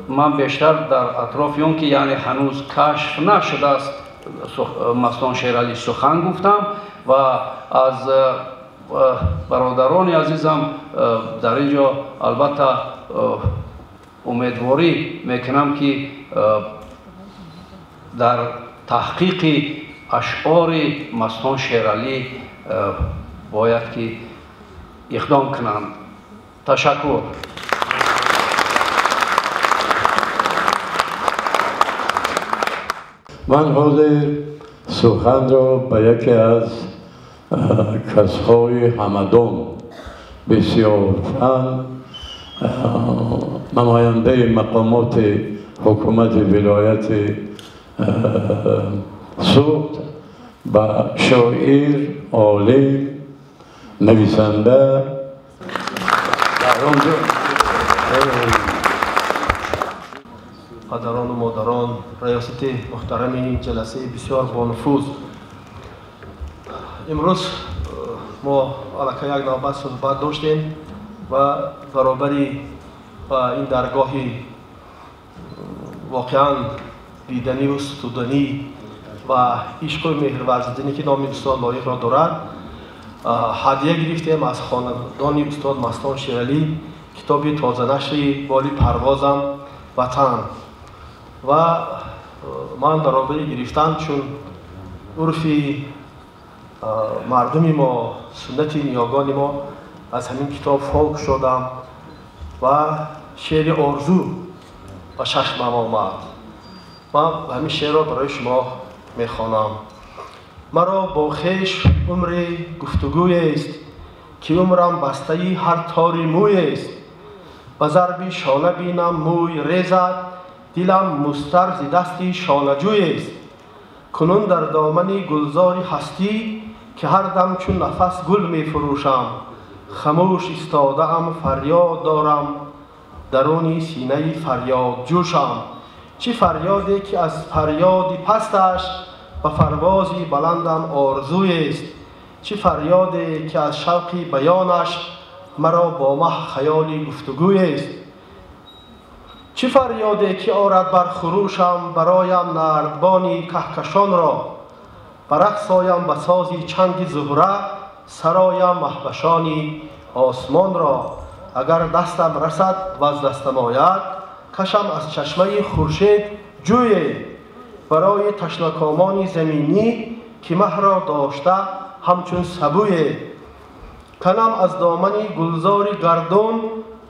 من بیشتر در اطراف اون که یعنی هنوز کشف نشده است مستان شیرعلی سخن گفتم و از برادران عزیزم در اینجا البته امیدواری میکنم که در تحقیق اشعار مستان شیرعلی باید که اقدام کنند. تشکر. من حاضر سخن را به یکی از کسهای همدان بسیار فن، نماینده مقامات حکومت ولایت سوخت و شاعر، عالم، نویسنده پدران و مادران، ریاست محترم این جلسه بسیار با نفوذ، امروز ما علاقه یک نوبت صحبت داشتیم و برابری با این درگاه واقعا دیدنی و ستودنی و عشق و مهر ورزیدنی که نام استاد لایق را دارد هدیه گرفتیم از خاندان استاد مستان شیرعلی کتاب تازه نشری بالی پروازم وطن. و من برابری گرفتم چون عرفی مردم ما، سنت نیاگان ما از همین کتاب فوق شدم و شعر آرزو و چشمم آمد. من همین شعر را برای شما میخوانم. مرا با خویش عمر گفتگوی است که عمرم بسته هر تاری موی است. به ضرب شانه بینم موی ریزد، دلم مستر ز دستی شانه جوی است. کنون در دامن گلزاری هستی که هر دم چون نفس گل می فروشم. خموش ایستاده ام فریاد دارم، درون سینه فریاد جوشم. چه فریادی که از فریادی پستش به فروازی بلندم آرزوی است. چه فریادی که از شوقی بیانش مرا با مه خیالی گفتگوی است. چه فریادی که آرد بر خروشم برایم نردبانی کهکشان را. برقصایم به سازی چنگ زهره سرایم مهوشانی آسمان را. اگر دستم رسد و از دستم آید کشم از چشمه خورشید جوی. برای تشنکامان زمینی که مه را داشته همچون سبوی. کنم از دامن گلزاری گردون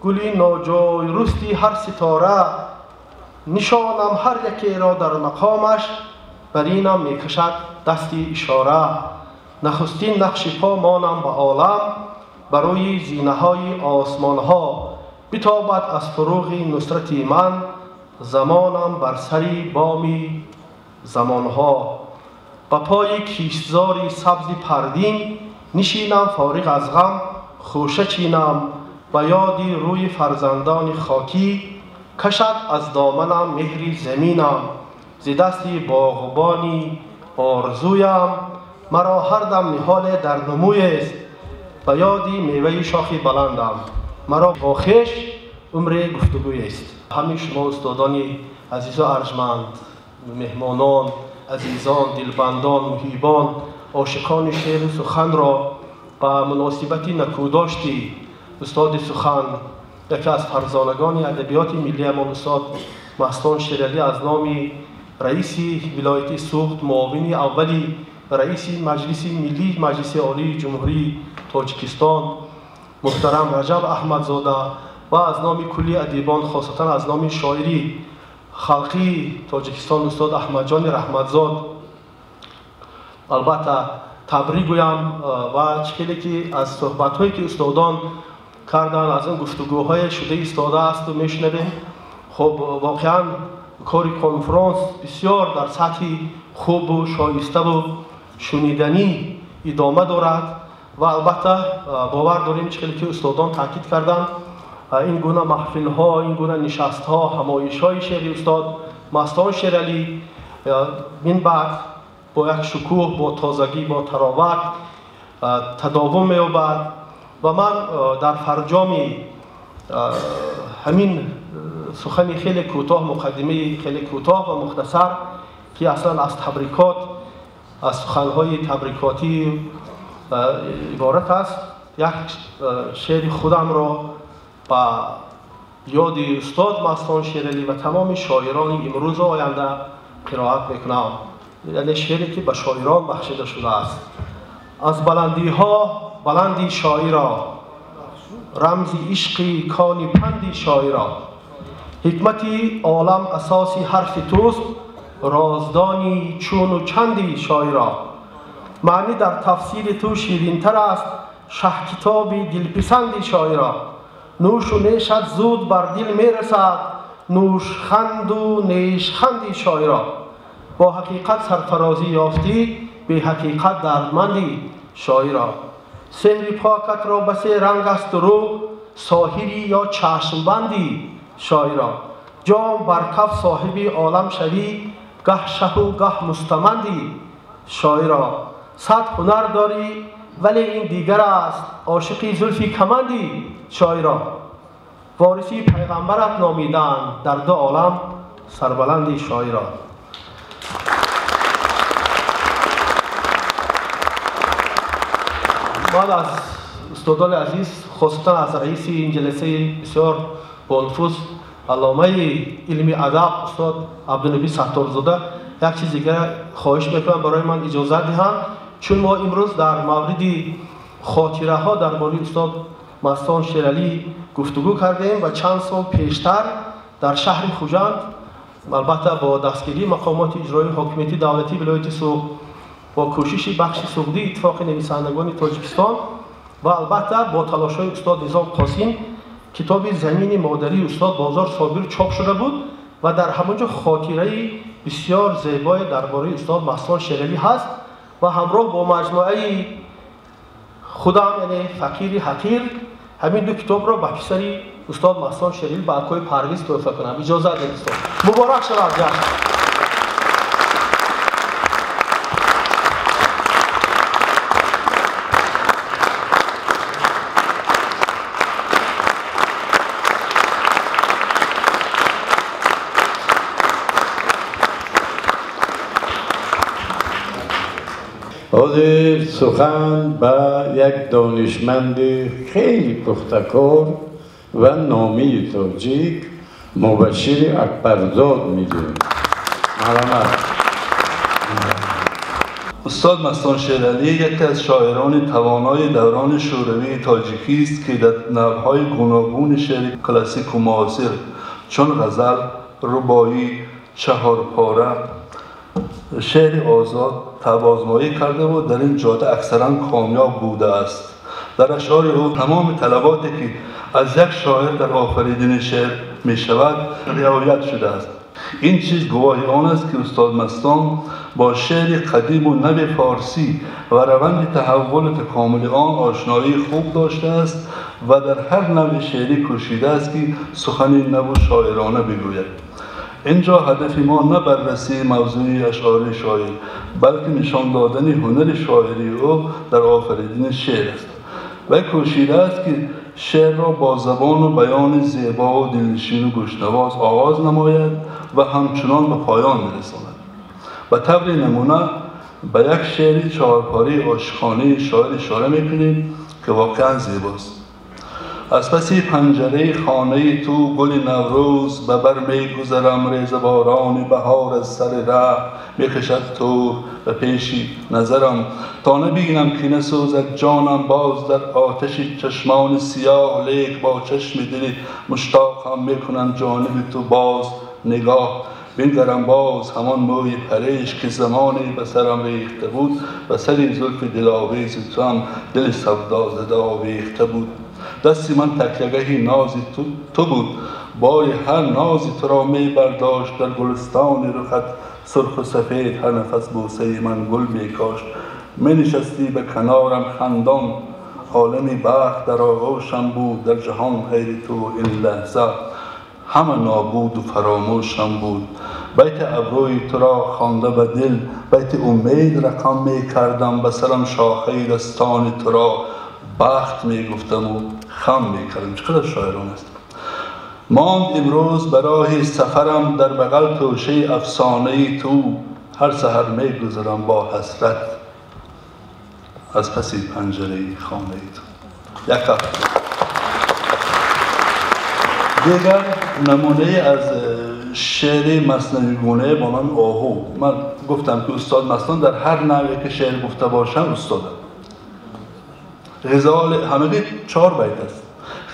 گلی ناجای رستی هر ستاره. نشانم هر یکی را در مقامش برینم میکشد دستی اشاره. نخستین نقش پا مانم به عالم برای زینه های آسمان ها. بتابد از فروغ نصرت من زمانم بر سری بامی زمان ها. به پای کیشزاری سبز پردین نشینم فارغ از غم خوشه چینم به یادی روی فرزندان خاکی کشد از دامنم مهری زمینم ز دستی باغبانی آرزویم مرا هر دم نهال در نموی است به یادی میوه شاخی بلندم مرا با خویش عمر گفتگوی است. همه شما استادان عزیز و ارجمند، مهمانان عزیزان، دلبندان، محبان، عاشقان شعر و سخن را به مناسبت نکوداشتی استاد سخن یکی از فرزانگان ادبیات ملی امان استاد مستان شیرعلی از نام رئیس ولایت سوخت معاون اولی رئیس مجلس ملی مجلس عالی جمهوری تاجیکستان محترم رجب احمدزاده و از نام کلی ادیبان خاصتا از نام شاعری خلقی تاجیکستان استاد احمد جان رحمتزاد البته تبریک گویم و چیزی که از صحبت‌هایی که استادان کردن از این گفتگوهای شده ایستاده است و میشنویم. خب واقعا کار کنفرانس بسیار در سطح خوب و شایسته و شنیدنی ادامه دارد و البته باور داریم چیزی که استادان تاکید کردن این گونه محفل ها، این گونه نشست ها، همایش های شعر استاد مستان شیرعلی من بعد با یک شکوه، با تازگی، با تراوت تداوم می‌یابد و من در فرجام همین سخن خیلی کوتاه، مقدمه خیلی کوتاه و مختصر که اصلا از تبریکات، از سخن‌های تبریکاتی عبارت است، یک شعر خودم را با یاد استاد مستان شیرعلی و تمام شاعران امروز و آینده قرائت میکنم. یعنی شعری که به شاعران بخشیده شده است. از بلندی ها بلندی شاعرا، رمزی عشقی کانی پندی شاعرا، حکمتی عالم اساسی حرف توست، رازدانی چون و چندی شاعرا، معنی در تفسیر تو شیرین تر است، شه کتابی دلپسندی شاعرا، نوش و نیشت زود بر دل میرسد، نوش خند و نیش خندی شاعرا، با حقیقت سرفرازی یافتی، به حقیقت دردمندی شاعرا، سحر پاکت را به سه رنگ است رو، ساحری یا چشم بندی شاعرا، جام بر کف صاحبی عالم شوی، گه شه و گه مستمندی شاعرا، صد هنر داری ولی این دیگر است، عاشقی زلفی کمندی شاعرا، وارثی پیغمبرت نامیدن، در دو عالم سربلندی شاعرا. بعد از استادان عزیز خاصتا از رئیس این جلسه بسیار با نفوذ علامه علم ادب استاد عبدالنبی ستارزاده یک چیز دیگر خواهش میکنم برای من اجازه دهند، چون ما امروز در مورد خاطره ها درباره استاد مستان شیرعلی گفتگو کردیم و چند سال پیشتر در شهر خوجند البته با دستگیری مقامات اجرایی حاکمیت دولتی ولایت سوخت با کوشش بخش سوختی اتفاق نویسندگان تاجیکستان و البته با تلاش‌های استاد نظام قاسم کتاب زمین مادری استاد بازار صابر چاپ شده بود و در همونجا خاطره بسیار زیبای درباره استاد مستان شیرعلی هست و همراه با مجموعه خودم یعنی فقیر حقیر همین دو کتاب را به پسری استاد مستان شیرعلی به اکوی پرویز تحفه کنم. اجازه دهید استاد. مبارک شود جشن. حاضر سخن به یک دانشمند خیلی پخته‌کار و نامی تاجیک مبشر اکبرزاد میدیم. مرحمت. استاد مستان شیرعلی یکی از شاعران توانای دوران شوروی تاجیکی است که در نوع‌های گوناگون شعر کلاسیک و معاصر چون غزل، رباعی، چهارپاره، شعر آزاد تبازمایی کرده و در این جاده اکثرا کامیاب بوده است. در اشعار او تمام طلباتی که از یک شاعر در آفریدن شعر می شود رعایت شده است. این چیز گواهی آن است که استاد مستان با شعر قدیم و نو فارسی و روند تحول و تکامل آن آشنایی خوب داشته است و در هر نوع شعری کوشیده است که سخنی نو و شاعرانه بگوید. اینجا هدف ما نه بررسی موضوعی اشعار شاعر، بلکه نشان دادن هنر شاعری او در آفریدن شعر است و کوشیده است که شعر را با زبان و بیان زیبا و دلنشین و گوشنواز آغاز نماید و همچنان به پایان برساند. به طور نمونه به یک شعری چهارپاره عاشقانه شاعر اشاره میکنیم که واقعا زیباست. از پسی پنجره خانه تو گل نوروز به بر میگذرم، ریز باران بهار از سر ره میکشد تو به پیشی نظرم، تا نبینم که نسوزد جانم باز در آتش چشمان سیاه، لیک با چشم دل مشتاقم میکنم جانب تو باز نگاه. بنگرم باز همان موی پریش که زمانی به سرم ریخته بود، و سری زلف دلاویز تو هم دل سودا زده آویخته بود. دستی من تکیه‌گهی نازی تو بود، باری هر نازی تو را می برداشت، در گلستان رخت سرخ و سفید هر نفس بوسه من گل می کاشت. می نشستی به کنارم خندان، عالمی بخت در آغوشم بود، در جهان غیر تو این لحظه همه نابود و فراموشم بود. بیت ابروی تو را خوانده به دل، بیت امید رقم می کردم، به سرم شاخه دستان تو را بخت می گفتم و خم می کردم. چقدر شاعران است. ماند امروز برای سفرم در بغل توشه افسانه تو، هر سحر می گذرم با حسرت از پسی پنجره خانه تو. یک دیگر نمونه از شعر مثنوی‌گونه با من آهو. من گفتم که استاد مستان در هر نوعی که شعر گفته باشم استادم. غزال همه 4 بیت است.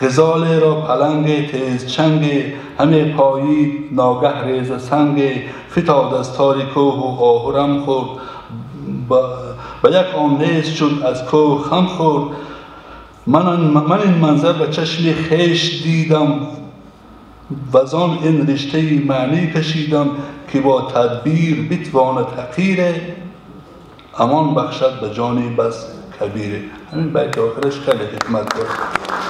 غزال را پلنگ تیز چنگ، همه پایی ناگه ریز سنگ، فتاد از تاریکوه و آهرم خورد، و یک آن نیز شد از کوه خم خورد. من این منظر به چشم خیش دیدم، و زان این رشته معنی کشیدم، که با تدبیر بتواند حقیر، امان بخشد به جانی بس کبیره. همین بیت آخرش خیلی حکمت داره.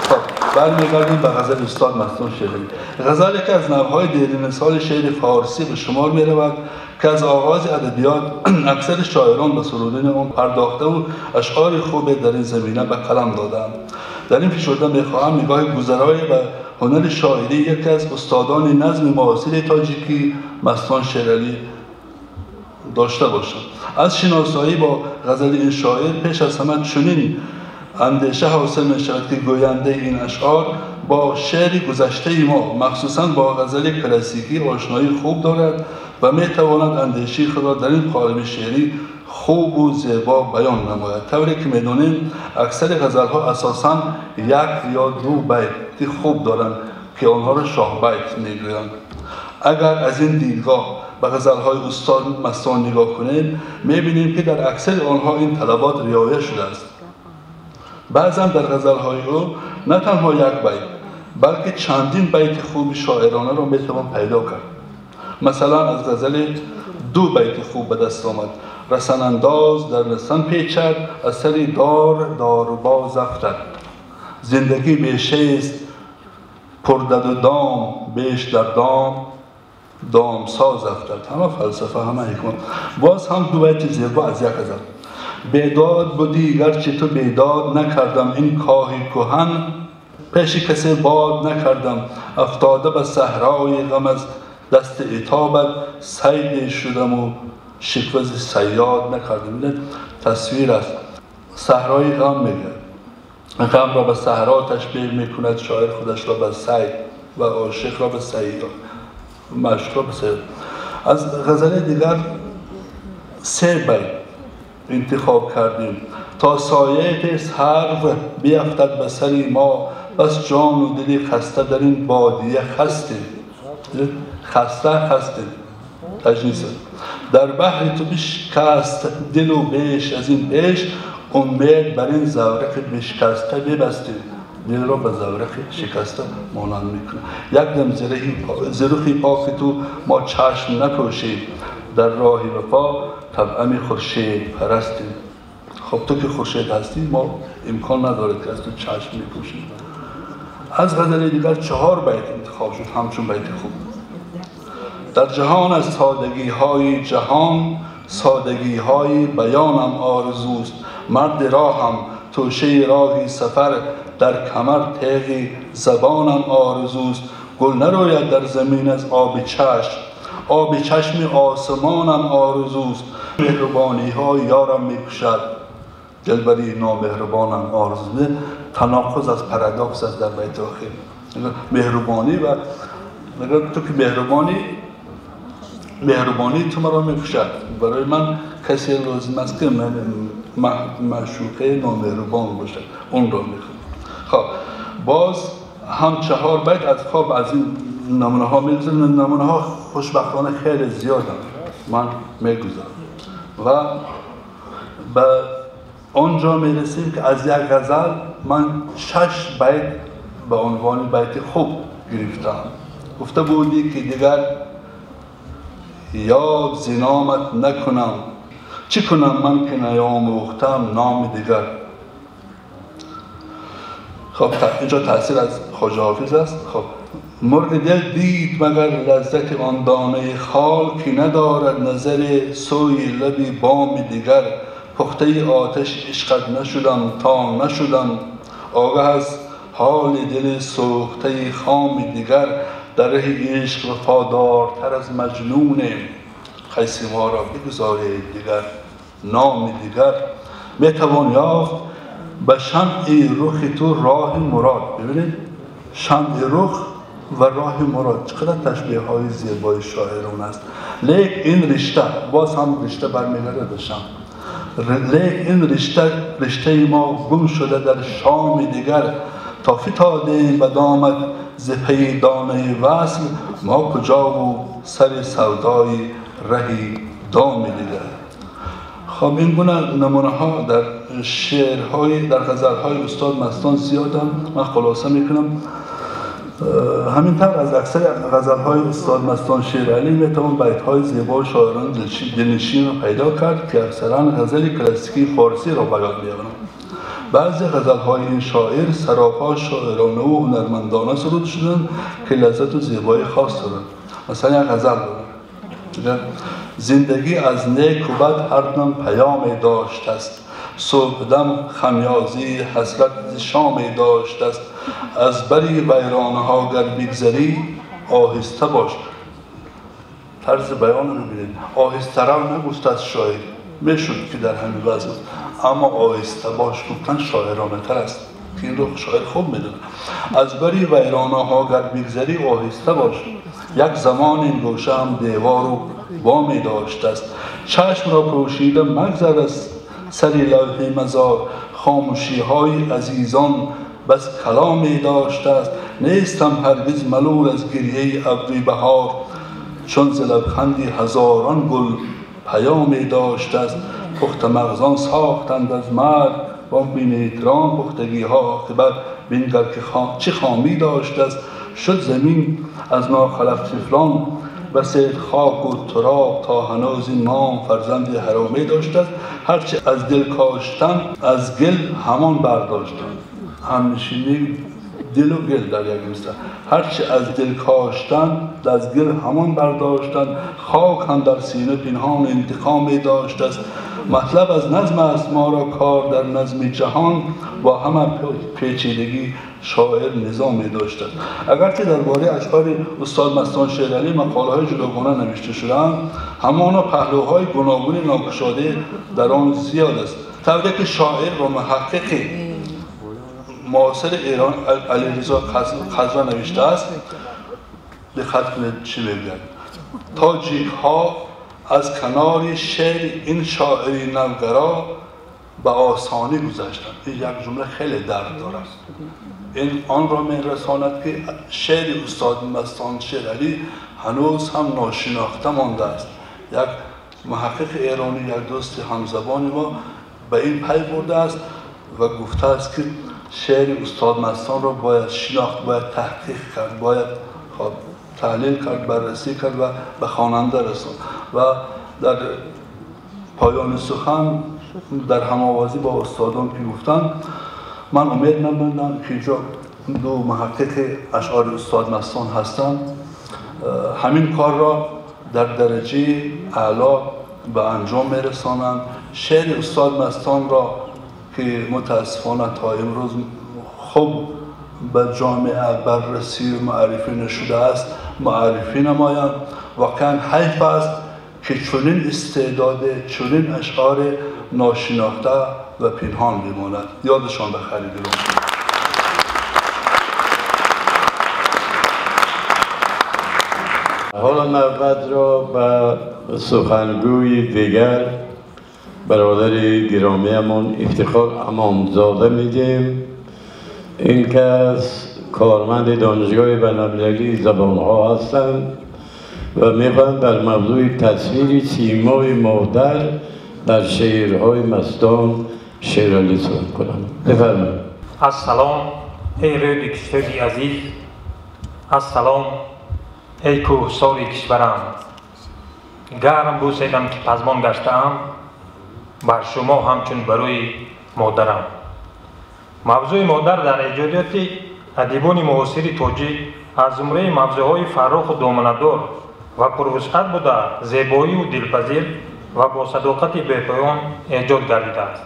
خب برمیگردیم به غزل استاد مستان شیرالی. غزل که از نوعهای دیرین سال شعر فارسی به شمار می رود که از آغاز ادبیات اکثر شاعران به سرودن آن پرداخته و اشعار خوب در این زمینه به قلم دادند. در این فشرده میخواهم نگاه گذرای به هنر شاعری یکی از استادان نظم معاصر تاجیکی مستان شیرالی داشته باشم. از شناسایی با غزل این شاعر پیش از همه چنین اندیشه حاصل می شود که گوینده این اشعار با شعر گذشته ما مخصوصاً با غزل کلاسیکی آشنایی خوب دارد و می تواند اندیشه خود را در این قالب شعری خوب و زیبا بیان نماید. طوری که می دونیم اکثر غزل ها اساساً 1 یا 2 بیت که خوب دارند که آنها را شاه بیت می گویند. اگر از این دیدگاه به غزل‌های استاد مستان نگاه کنیم می‌بینیم که در اکثر آنها این طلبات رعایت شده است. بعضا در غزل‌های او نه تنها 1 بیت بلکه چندین بیت خوب شاعرانه را می‌توان پیدا کرد. مثلا از غزل 2 بیت خوب به دست آمد: رسن انداز در رسن پیچد، از سری دار باز افتد. زندگی بیشه است پردد و دام، بیش در دام ساز افتد. همه فلسفه، همه حکمت. باز هم 2 بیت زیبا از یک غزل: بیداد بودی گرچه تو بیداد نکردم، این کاهی کهن پیش کسی باد نکردم، افتاده به صحرای غم از دست عتابت، صید شدم و شکوه ز صیاد نکردم. تصویر است. صحرای غم میگه، غم را به صحرا تشبیه میکند شاعر خودش را به صید و عاشق را به صیاد، معشوق را به صید. از غزل دیگر 3 بیت انتخاب کردیم: تا سایه سرو بیفتد به سری ما، بس جان و دلی خسته در این بادیه خستیم. خسته تجنیس در بحر تو بشکست دل و بیش، از این بیش امید بر این زورق بشکسته ببستیم. دل را به زورق شکسته مانند میکنه. یک دم زرخی پاک تو ما چشم نپوشیم، در راه وفا طبعا خورشید پرستیم. خب تو که خورشید هستی ما امکان نداره که از تو چشم میپوشیم. از غزل دیگر 4 بیت انتخاب شد همچون بیت خوب. در جهان از سادگی های جهان، سادگی های بیانم آرزوست. مرد راهم توشه راهی سفر، در کمر تیغی زبانم آرزوست. گل نروید در زمین از آب چشم، آب چشم آسمانم آرزوست. مهربانی های یارم میکشد، دلبری نامهربانم آرزوست. تناقض از پارادوکس است در بیت آخر. مهربانی و تو که مهربانی تو مرا میکشد، برای من کسی لازم است که معشوقه نامهربان باشد، اون را میخوام. خب باز هم 4 بیت از خواب از این نمونه ها میگذارم. نمونه ها خوشبختانه خیلی زیاد من میگذارم و به آنجا میرسیم که از یک غزل من 6 بیت به عنوان بیت خوب گرفتم. گفته بودی که دیگر یاد زنامت نکنم، چی کنم من که نیاموختم نام دیگر. خب اینجا تاثیر از خواجه حافظ است. خب مرغ دل دید مگر لذت آن دانه خال، که ندارد نظر سوی لبی بام دیگر. پخته آتش عشقت نشدم تا نشدم، آگه از حال دل سوخته خام دیگر. در ره عشق وفادارتر از مجنون، خیس ما را بگذارید دیگر نام دیگر. میتوان یافت به شمع رخ تو راه مراد. ببینید شمع رخ و راه مراد چقدر تشبیه های زیبای شاعران است. لیک این رشته، باز هم رشته برمیگرده به شمع. لیک این رشته ما گم شده در شام دیگر. تا فتادیم به دامت ز پی دانه وصل، ما کجا و سر سودای رهی دام دیگر. خب این گونه نمونه ها در شعرهای در غزلهای استاد مستان زیادم. من خلاصه میکنم همینطور از اکثر غزلهای استاد مستان شیرعلی میتوان بیت‌های زیبای شاعران دلنشین را پیدا کرد که اکثرا غزل کلاسیکی فارسی را بیان می‌آورند. بعضی غزل‌های این شاعر سراپا شاعرانه و هنرمندانه سرود شدند که لذت و زیبایی خاص دارند. مثلا یک غزل دارم: زندگی از نیک و بد هر دم پیامی داشته است، صبحدم خمیازی حسرت شامی داشته است. از بری ویرانه ها گر بگذری آهسته باش. طرز بیان رو ببینید، آهسته رو نگفت از شاعر، میشد که در همین وضع، اما آهسته باش گفتن شاعرانه تر است که این رو شاعر خوب میدونه. از بری ویرانه ها گر بگذری آهسته باش، یک زمان این گوشه هم دیوار و بامی داشته است. چشم را پوشیده مگذر از سری لوح مزار، خاموشی های عزیزان بس کلامی داشته است. نیستم هرگز ملول از گریه ابری بهار، چون ز لبخندی هزاران گل پیامی داشته است. پخت مغزان ساختند از مرگ وان بین اکرام، پختگی ها عاقبت بینگر که چه خامی داشته است. شد زمین از ناخلف طفلان بسیط خاک و تراب، تا هنوز این مام فرزند حرامی داشته است. هرچه از دل کاشتن از گل همان برداشتن. همنشینی دل و گل در یک مثل. هرچه از دل کاشتن از گل همان برداشتن. خاک هم در سینه پنهان انتقامی داشته است. مطلب از نظم است ما را کار در نظم جهان، با همه پیچیدگی شاعر نظامی داشته. اگرچه درباره اشعار استاد مستان شیرعلی مقاله‌های جداگانه نوشته شده‌اند، همانا پهلوهای گوناگون ناگشاده در آن زیاد است. طوری که شاعر و محقق معاصر ایران علیرضا خضر نوشته است، دقت کنید چی میگوید: تاجیک ها از کنار شعر این شاعری نوگرا به آسانی گذشتند. این یک جمله خیلی درد دارد. این آن را میرساند که شعر استاد مستان شیرعلی هنوز هم ناشناخته مانده است. یک محقق ایرانی، یک دوست همزبان ما به این پی برده است و گفته است که شعر استاد مستان رو باید شناخت، باید تحقیق کرد، باید تحلیل کرد، بررسی کرد و به خواننده رساند. و در پایان سخن در هم‌آوازی با استادان که گفتن، من امید نمی‌دارم که اینجا دو محقق اشعار استاد مستان هستند، همین کار را در درجه اعلا به انجام میرسانند. شعر استاد مستان را که متاسفانه تا امروز خوب به جامعه بررسی و معرفی نشده است معرفی نمایند. واقعا حیف است که چنین استعداد، چنین اشعار ناشناخته و پنهان بماند. یادشان بخیر گرامی. حالا نوبت را به سخنگوی دیگر برادر گرامیمون افتخار امامزاده میدیم. این کس کارمند دانشگاه بین‌المللی زبانها هستند و میخواهند در موضوع تصویر سیمای مادر در شعرهای مستان شعرآلی صحبت کنند. بفرمایید. السلام ای روی کشوری عزیز، السلام ای کوهساری کشورم. گرم بوسیدم که پزمان گشتم، بر شما همچون بروی مادرم. موضوع مادر در ایجادیات ادیبان معاصر تاجیک از زمره موضوعهای فراخ و دامنه‌دار و پروسعت بوده، زیبایی و دلپذیر و با صداقت بی‌پایان ایجاد گردیده است.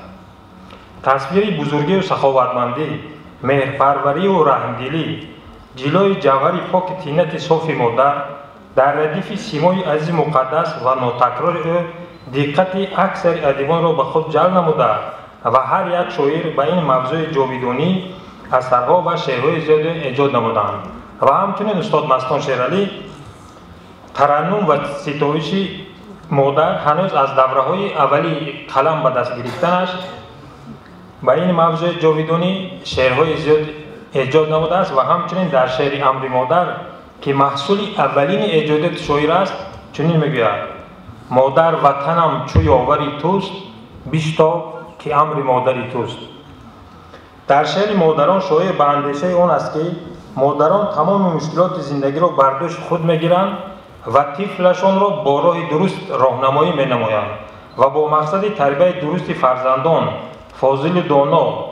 تصویر بزرگی و سخاوتمندی، مهرپروری و رحمدلی جلوی جوهر پاک طینت صاف مادر در ردیف سیمای عزیز مقدس و ناتکرار او دقت اکثر ادیبان را به خود جلب نموده و هر یک شاعر به این موضوع جاودانی اثرها و شعرهای زیاد ایجاد نمودند. و همچنین استاد مستان شعرعلی ترنم و ستایش مادر هنوز از دوره‌های اولی قلم به دست گرفتنش به این موضوع جاودانی شعرهای زیاد ایجاد نموده است. و همچنین در شعر امر مادر که محصول اولین ایجادات شاعر است چنین میگوید: مادر وطنم چو یاوری توست، بشتاب که امر مادری توست. در شعر مادران شاعر به اندیشه آن است که مادران تمام مشکلات زندگی را بر دوش خود میگیرند و طفلشان را با راه درست راهنمایی مینمایند و با مقصد تربیت درست فرزندان فاضل دانا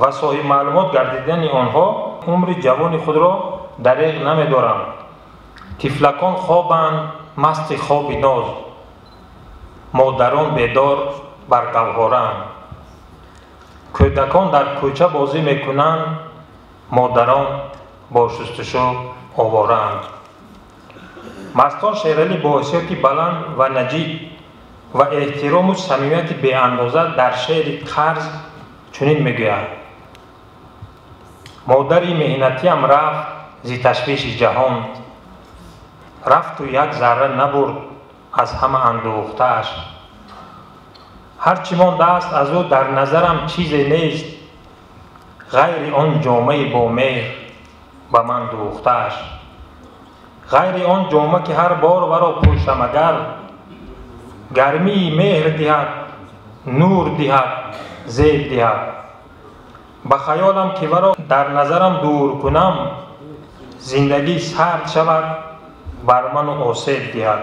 و صاحب معلومات گردیدن آنها عمر جوان خود را دریغ نمی‌دارند. طفلکان خوابند مست خواب ناز، مادران بیدار بر گوهرند. کودکان در کوچه بازی میکنند، مادران با شستشو آوارند. مستان شعرعلی با حیثیت بلند و نجیب و احترام و صمیمیت بی اندازه در شعر قرض چنین میگوید: مادری مهنتیم رفت زی تشویش جهان، رفت و یک ذره نبرد از همه اندوخته‌اش. هرچی مانده است از او در نظرم چیزی نیست، غیر آن جامه با مهر به من دوخته‌اش. غیر آن جامه که هر بار ورا پوشم اگر، گرمی مهر دهد، نور دهد، زیب دهد. به خیالم که ورا در نظرم دور کنم، زندگی سرد شود بر من و آسیب دهد.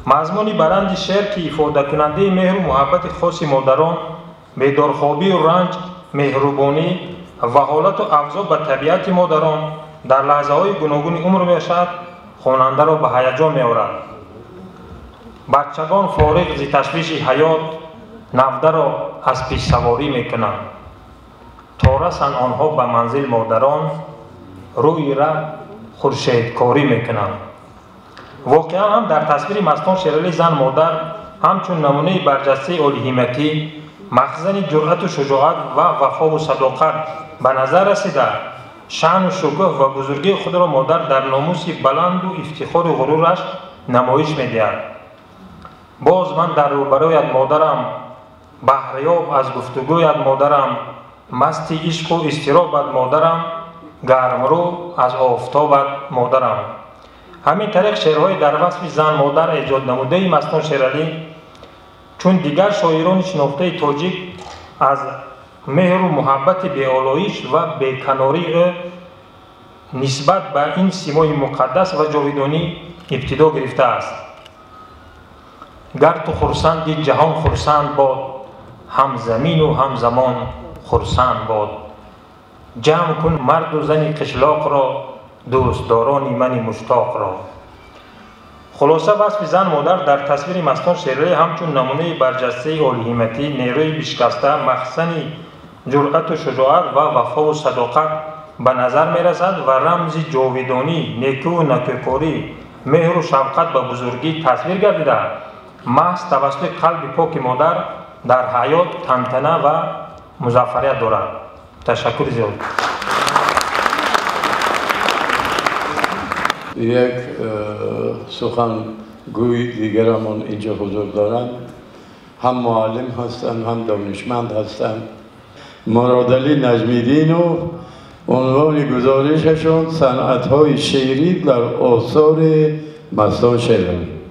مضمون بلند شعر که افاده کننده مهر و محبت خاص مادران، بیدارخوابی و رنج، مهربانی و حالت و افزا به طبیعت مادران در لحظه های گوناگون عمر میشد، خواننده را به هیجان می‌آورد. بچگان فارغ ز تشویش حیات، نوده را از پیش سواری میکنند. تا رسند آنها به منزل مادران، روی را خورشید کاری میکنند. واقعا هم در تصویر مستان شعرعلی زن مادر همچون نمونه برجسته عالی همتی، مخزن جرأت و شجاعت و وفا و صداقت به نظر رسیده، شأن و شکوه و بزرگی خود را مادر در ناموسی بلند و افتخار و غرورش نمایش می‌دهد. باز من در روبرویت مادرم، بحریاب از گفتگویت مادرم، مستی عشق و اضطرابت مادرم، گرمرو از آفتابت مادرم. همین طریق شعرهای در وصف زن مادر ایجاد نموده مستان شعرعلی چون دیگر شاعران شناخته تاجیک از مهر و محبت بی‌آلایش و بی‌کناری او نسبت به این سیمای مقدس و جاودانی ابتدا گرفته است. گر تو خرسندی جهان خرسند باد، هم زمین و هم زمان خرسند باد. جمع کن مرد و زن قشلاق را، دوستداران من مشتاق را. خلاصه وصف زن مادر در تصویر مستان شیرالی همچون نمونه برجسته عالی‌همتی، نیروی بشکسته، مخزن جرأت و شجاعت و وفا و صداقت به نظر می رسد و رمز جاودانی، نیکی و نکوکاری، مهر و شفقت به بزرگی تصویر گردیده. محض توسط قلب پاک مادر در حیات تنتنه و مظفریت دارد. تشکر زیاد. یک سخنگوی دیگرمان اینجا حضور دارند، هم معلم هستند هم دانشمند هستند. مرادعلی نجمیدین و عنوان گزارششون صنعت‌های شعری در آثار مستان شیرالی.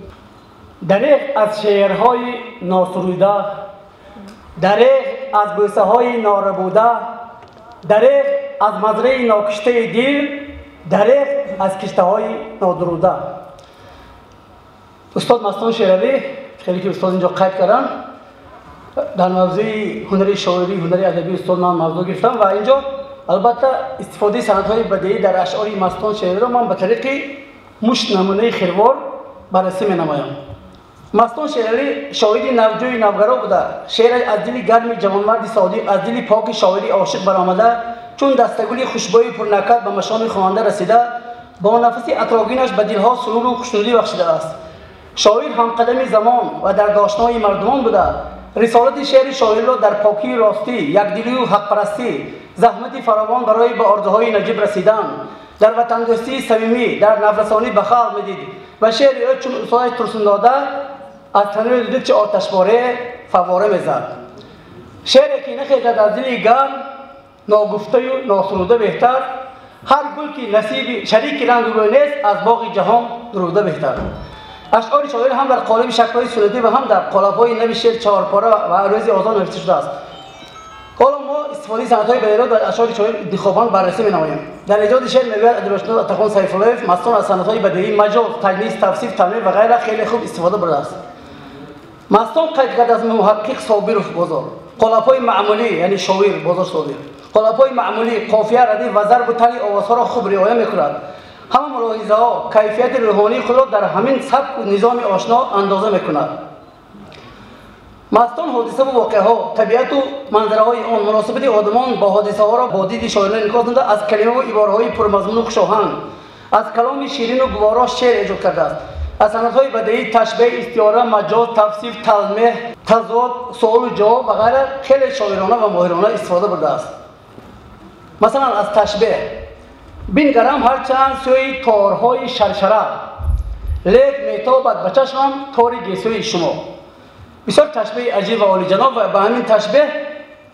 دریغ از شعرهای ناسروده، دریغ از بوسه های ناربوده، دریغ از مزرعه ناکشته دل، دریغ از کشته های نادروده. استاد مستان شیرالی خیلی که استاد اینجا قید کردن در موضوع هنر شاعری، هنر ادبی استاد من موضوع گرفتم و اینجا البته استفاده صنعت‌های بدیعی در اشعار مستان شیرالی را من به طریق مشت نمونه خیروار بررسی می‌نمایم. مستان شیرالی شاعری نوجوی نوگرا بوده. شعر از دل گرم جوانمرد صادق، از دل پاک شاعری عاشق برآمده، چون دستگلی خوشبوی پرنکهت به مشام خواننده رسیده، با نفس عطرآگینش به دلها سرور و خوشنودی بخشیده است. شاعر همقدم زمان و در داشتنای مردمان بوده. رسالت شعر شاعر را در پاکی راستی، یکدلی و حق پرستی، زحمت فراوان برای به آرزوهای نجیب رسیدن، در وطن دوستی صمیمی، در نفرسانی به خلق میدید و شعر او چون استاد ترسون داده از تنور دید چه آتشباره فواره میزد. شعری که نخیزد از دلی گرم، ناگفته و ناسروده بهتر، هر گل که نصیب شریک رنگ و نیست از باغ جهان دروده بهتر. اشعار شاعر هم در قالب شکل‌های سنتی و هم در قالب‌های نوی شعر چهارپاره و عروضی آزاد نوشته شده است. حالا ما استفاده صنعت‌های بدیعی در اشعار شاعر انتخاباً بررسی می‌نماییم. در ایجاد شعر می‌گوید ادبیاتشناس عطاخان سیف‌الله مستان از صنعت‌های بدیعی، مجاز، تجنیس، تفسیر، تنویر و غیره خیلی خوب استفاده برده است. مستان قید کرده از محقق صابر و بازار. قالب‌های معمولی یعنی شاعر بازار صابر. قالب‌های معمولی، قافیه ردیف و ضرب و تلی آوازها را خوب رعایت می‌کند. همه ملاحظه‌ها کیفیت روحانی خود را در همین سبک و نظام آشنا اندازه می‌کند. مستان حادثه و واقعه‌ها، طبیعت و منظره‌های آن، مناسبت آدمان با حادثه‌ها را با دید شاعرانه انعکاس داده، از کلمه و عباره‌های پرمضمون و خوشاهنگ، از کلام شیرین و گوارا شعر ایجاد کرده است. از صنعت‌های بدیعی تشبیه، استعاره، مجاز، تفسیر، تلمیح، تضاد، سوال و جواب و غیره خیلی شاعرانه و ماهرانه استفاده برده است. مثلا از تشبیه بین گرم هرچند سوی تارهای شرشره، لیک میتابد به چشمم تار گیسوی شما. بسیار تشبیه عجیب و عالی‌جناب و به همین تشبیه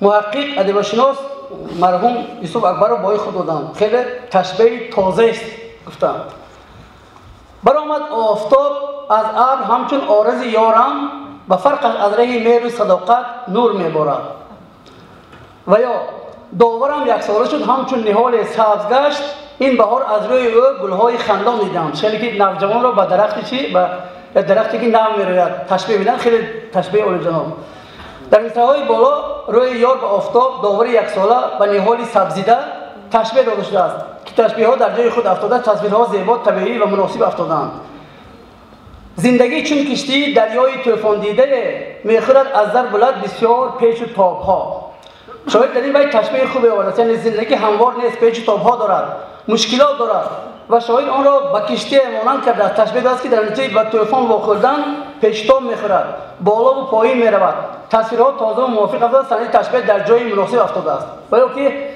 محقق ادبیاتشناس مرحوم یوسف اکبر را با خود دادم. خیلی تشبیه تازه است گفتم. برآمد آفتاب از ابر همچون عارض یارم، و فرقش از ره مهر و صداقت نور میبارد. و یا داورم یک ساله شد همچون نهال سبز گشت، این بهار از روی او گلهای خندان دیدم. خیلی که نوجوان را به درختی چی به درختی که نم میروید تشبیه میدن. خیلی تشبیه عالی جناب. در انتهای بالا روی یار به آفتاب، داور یک ساله و نهال سبزیده تشبیه داده شده است که تشبیه ها در جای خود افتاده، تصویرها زیبا، طبیعی و مناسب افتادند. زندگی چون کشتی دریای طوفان دیده، میخورد از در بلند بسیار پیچ و تاب‌ها. شاید در این باید تشبیه خوبی آورد. یعنی زندگی هموار نیست، پیچ و تاب‌ها دارد، مشکلات دارد و شاید آن را به کشتی مانند کرده است. تشبیه داده است که در نتیجه به طوفان واخوردن پیچ تاب میخورد، بالا و پایین میرود. تصویرها تازه و موافق است. سنی تشبیه در جای مناسب افتاده است. ولی که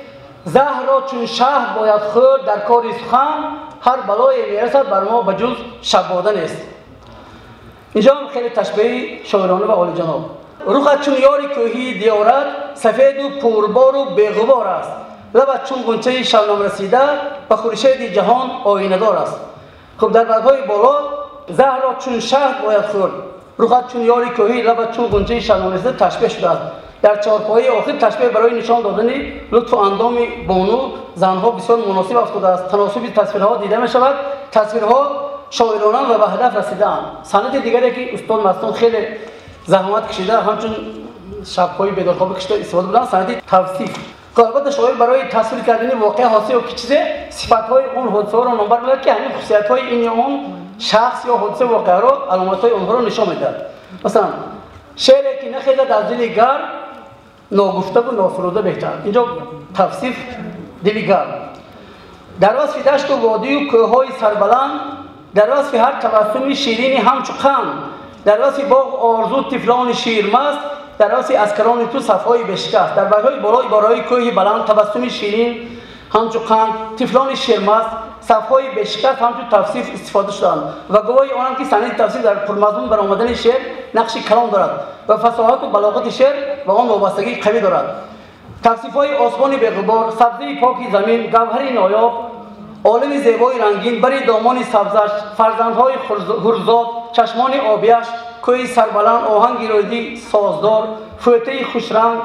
زهر را چون شهد باید خورد در کار سخن، هر بلایی میرسد بر ما بجز شباده نیست. اینجا هم خیلی تشبیه شاعرانه و عالی جناب. رخت چون یاری کوهی دیارت، سفید و پربار و بی‌غبار است. لبت چون غنچه شبنم رسیده، به خورشید جهان آینه دار است. خب در بیت‌های بالا زهر را چون شهد باید خورد، رخت چون یاری کوهی، لبت چون غنچه شبنم رسیده تشبیه شده است. در چهارپایه آخر تشبیه برای نشان دادن لطف و اندام بانو زنها بسیار مناسب افتاده است. تناسب تصویرها دیده می شود. تصویرها شاعرانه و به هدف رسیده‌اند. سند دیگری که استاد مستان خیلی زحمت کشیده همچون شب‌های بیدارخواب کشیده استفاده بودن سند توصیف. البته شاعر برای تصویر کردن واقع حاصل و چیزی صفات‌های اون حادثه را نمبر می‌دهد که همین خصوصیت‌های این اون شخص یا حادثه واقعه را علامت‌های اونها را نشان می‌دهد. مثلا شعری که نخیزد از دل گرم ناگفته و نافروده بهتر. اینجا توصیف دل گرم. در وصف دشت و وادی و کوه‌های سربلند، در وصف هر تبسم شیرین همچو قند، در وصف باغ آرزو طفلان شیرمست، در وصف اسکران تو صفهای بشکست. در برگهای بالای کوه بلند تبسم شیرین همچو قند، طفلان شیرمست، صفهای بشکست همچو توصیف استفاده شدند و گواهی آنند که سند توصیف در پرمضمون برآمدن شعر نقش کلان دارد و فصاحت و بلاغت شعر و آن وابستگی قوی دارد. توصیف‌های آسمان بی‌غبار، سبزه پاک زمین، گوهر نایاب، عالم زیبای رنگین، بر دامان سبزش، فرزندهای هرزاد، چشمان آبیش، کوه سربلند، آهنگ رودی سازدار، فوته خوشرنگ،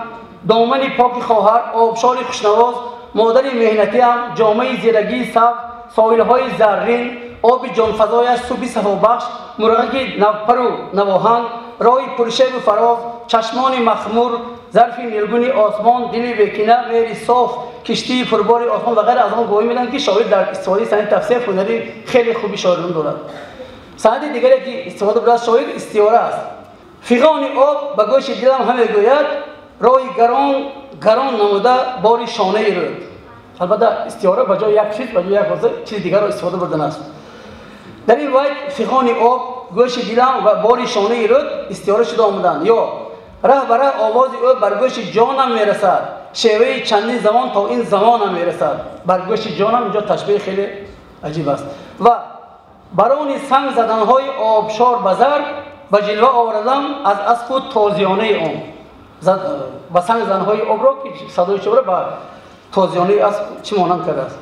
دامن پاک خواهر، آبشار خوشنواز، مادر مهنتی هم، جامعه زیرگی سبز، ساحل‌های زرین، آب جانفزایش صبح صفابخش، مرغک نوپر و نواهنگ، راه پرشیب و فراز، چشمان مخمور، ظرف نیلگون آسمان، دل بی‌کینه، مهر صاف، کشتی پربار آسمان و غیره از آن گواهی میدن که شاعر در استفاده سند تفسیر هنری خیلی خوبی شاعران دارد. سند دیگری که استفاده بوده از شاعر استعاره است. فیغان آب به گوش دلم همه گوید، راه گران نموده باری شانه رود. البته استعاره به جای یک چیز به جای یک چیز دیگر را استفاده بردن است. در این روایت فیغان آب گوش دلم و باری شانه رود استعاره شده آمدند. یا ره بره آواز او بر گوش جانم میرسد، شیوه چندین زمان تا این زمانم میرسد. بر گوش جانم اینجا تشبیه خیلی عجیب است. و بران سنگ زدنهای آبشار بزر و جلوه آوردم از اسب و تازیانه اون. با سنگ زدنهای آب را که صدای چوره با تازیانه اسب چی مانند کرده است؟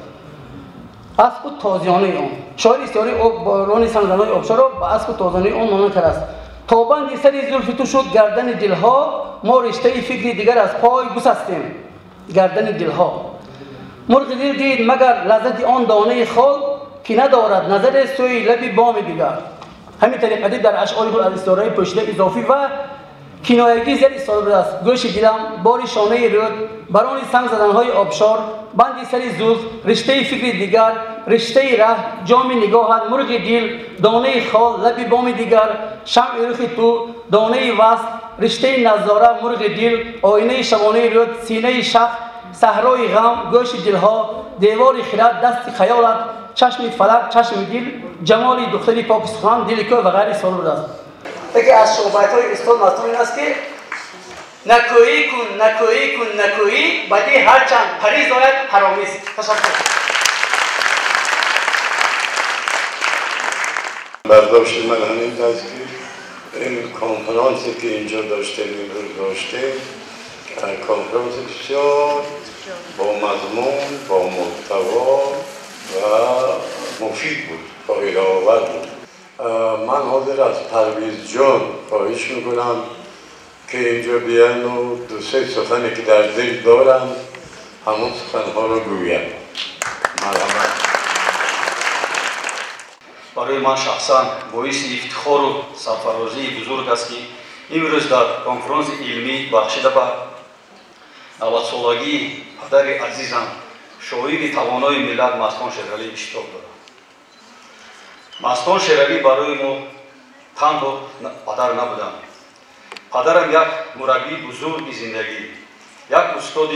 اسب و تازیانه اون. شاعر استعاره بران سنگ زدنهای آبشار را با اسب و تازیانه اون مانند کرده است. تابند سری زلف تو شد گردن دلها، ما رشته فکری دیگر از پای گسستیم. گردن دلها. مرغ دل دید مگر لذت آن دانه خال که ندارد نظر سوی لب بام دیگر. همین طریق ادیب در اشعار خود از استعاره پوشیده اضافی و کنایگی زیاد استفاده است. گوش دلم باری شانه رود، بران سنگ زدنهای آبشار، بندی سری زلف، رشته فکری دیگر، رشته ره، جام نگاهت، مرغ دل، دانه خال، لب بام دیگر، شمع رخ تو، دانه وصل، رشته نظاره، مرغ دل، آینه شبانه رود، سینه شخ، صحرای غم، گوش دلها، دیوار خرد، دست خیالت، چشم فلک، چشم دل، جمال دختری پاک سخن، دل کو و غیره استفاده بوده است. یکی از صحبت‌های استاد مستان این است که نکویی کن بدی هرچند پری زاید حرامی است. تشکر. برداشت من همین است که این کنفرانسی که اینجا داشتیم کنفرانس بسیار با مضمون، با محتوا و مفید بود، فایده آور بود. من حاضر از پرویز جان خواهش میکنم که اینجا بیان و دو سه سخنی که در دل دارن همون سخنها رو گوین. مرحبا. برای من شخصا باعث افتخار و سرفرازی بزرگ است که امروز در کنفرانس علمی بخشیده به 90 سالگی پدر عزیزم شاعر توانای ملت مستان شیرعلی اشتراک دارم. مستان شیرعلی برای ما تنها پدر نبودند. پدرم یک مربی بزرگ زندگی، یک استاد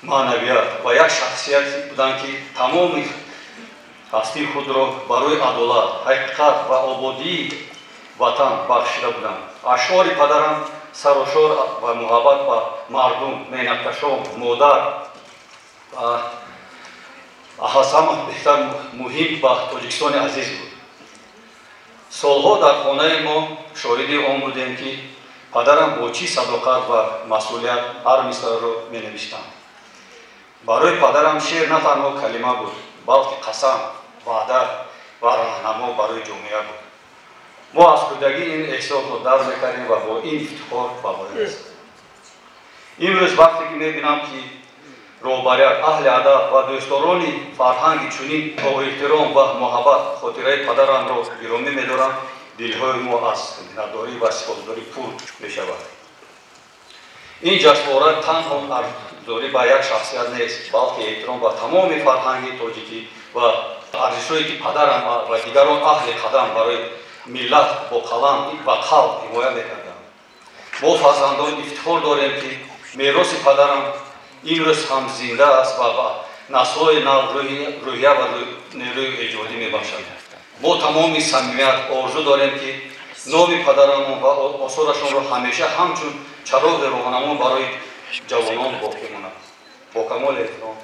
معنویات و یک شخصیت بودند که تمام هستی خود را برای عدالت، حقیقت و آبادی وطن بخشیده بودند. اشعار پدرم سرشار و محبت به مردم، مهنتکشان، مادر و از همه بهتر مهم به تاجیکستان عزیز بود. سالها در خانه ما شاهد آن بودیم که پدرم با چی صداقت و مسئولیت هر مصرع را می‌نوشتند. برای پدرم شعر نه تنها کلمه بود، بلکه قسم، وعده و راهنما برای جامعه بود. ما از کودکی این احساس را درک می‌کردیم و با این افتخار باور هستیم. имрӯз вақте ки мебинам ки роҳбарияк аҳли адаб ва дӯстдорони фарҳанги чунин бо эҳтиром ва муҳаббат хотираи падарамро гиромӣ медорам, дилҳои мо аз миннатдорӣ ва сипосгузорӣ пур мешавад. ин ҷашнвора танҳо арзёрӣ ба як шахсият нест, балки эҳтиром ба тамоми фарҳанги тоҷикӣ ва арзишҳое ки падарам ва дигарон аҳли қадам барои миллат бо қалам ва қалб ҳимоя мекарданд. мо фарзандон ифтихор дорем ки мероси падарам имрӯз ҳам зинда аст ва ба наслҳои нав рӯҳия ва нерӯи эҷодӣ мебахшад. мо тамоми самимият орзу дорем ки номи падарамон ва осорашонро ҳамеша ҳамчун чароғи роҳнамо барои ҷавонон боқӣ монад. бо камоли эҳтиром.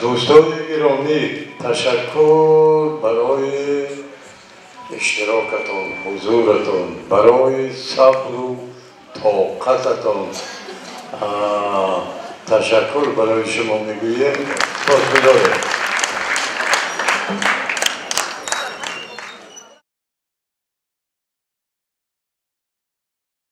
دوستان گرامی، تشکر برای اشتراکتان، حضورتان، برای صبر و طاقتتان تشکر برای شما میگویم. خدا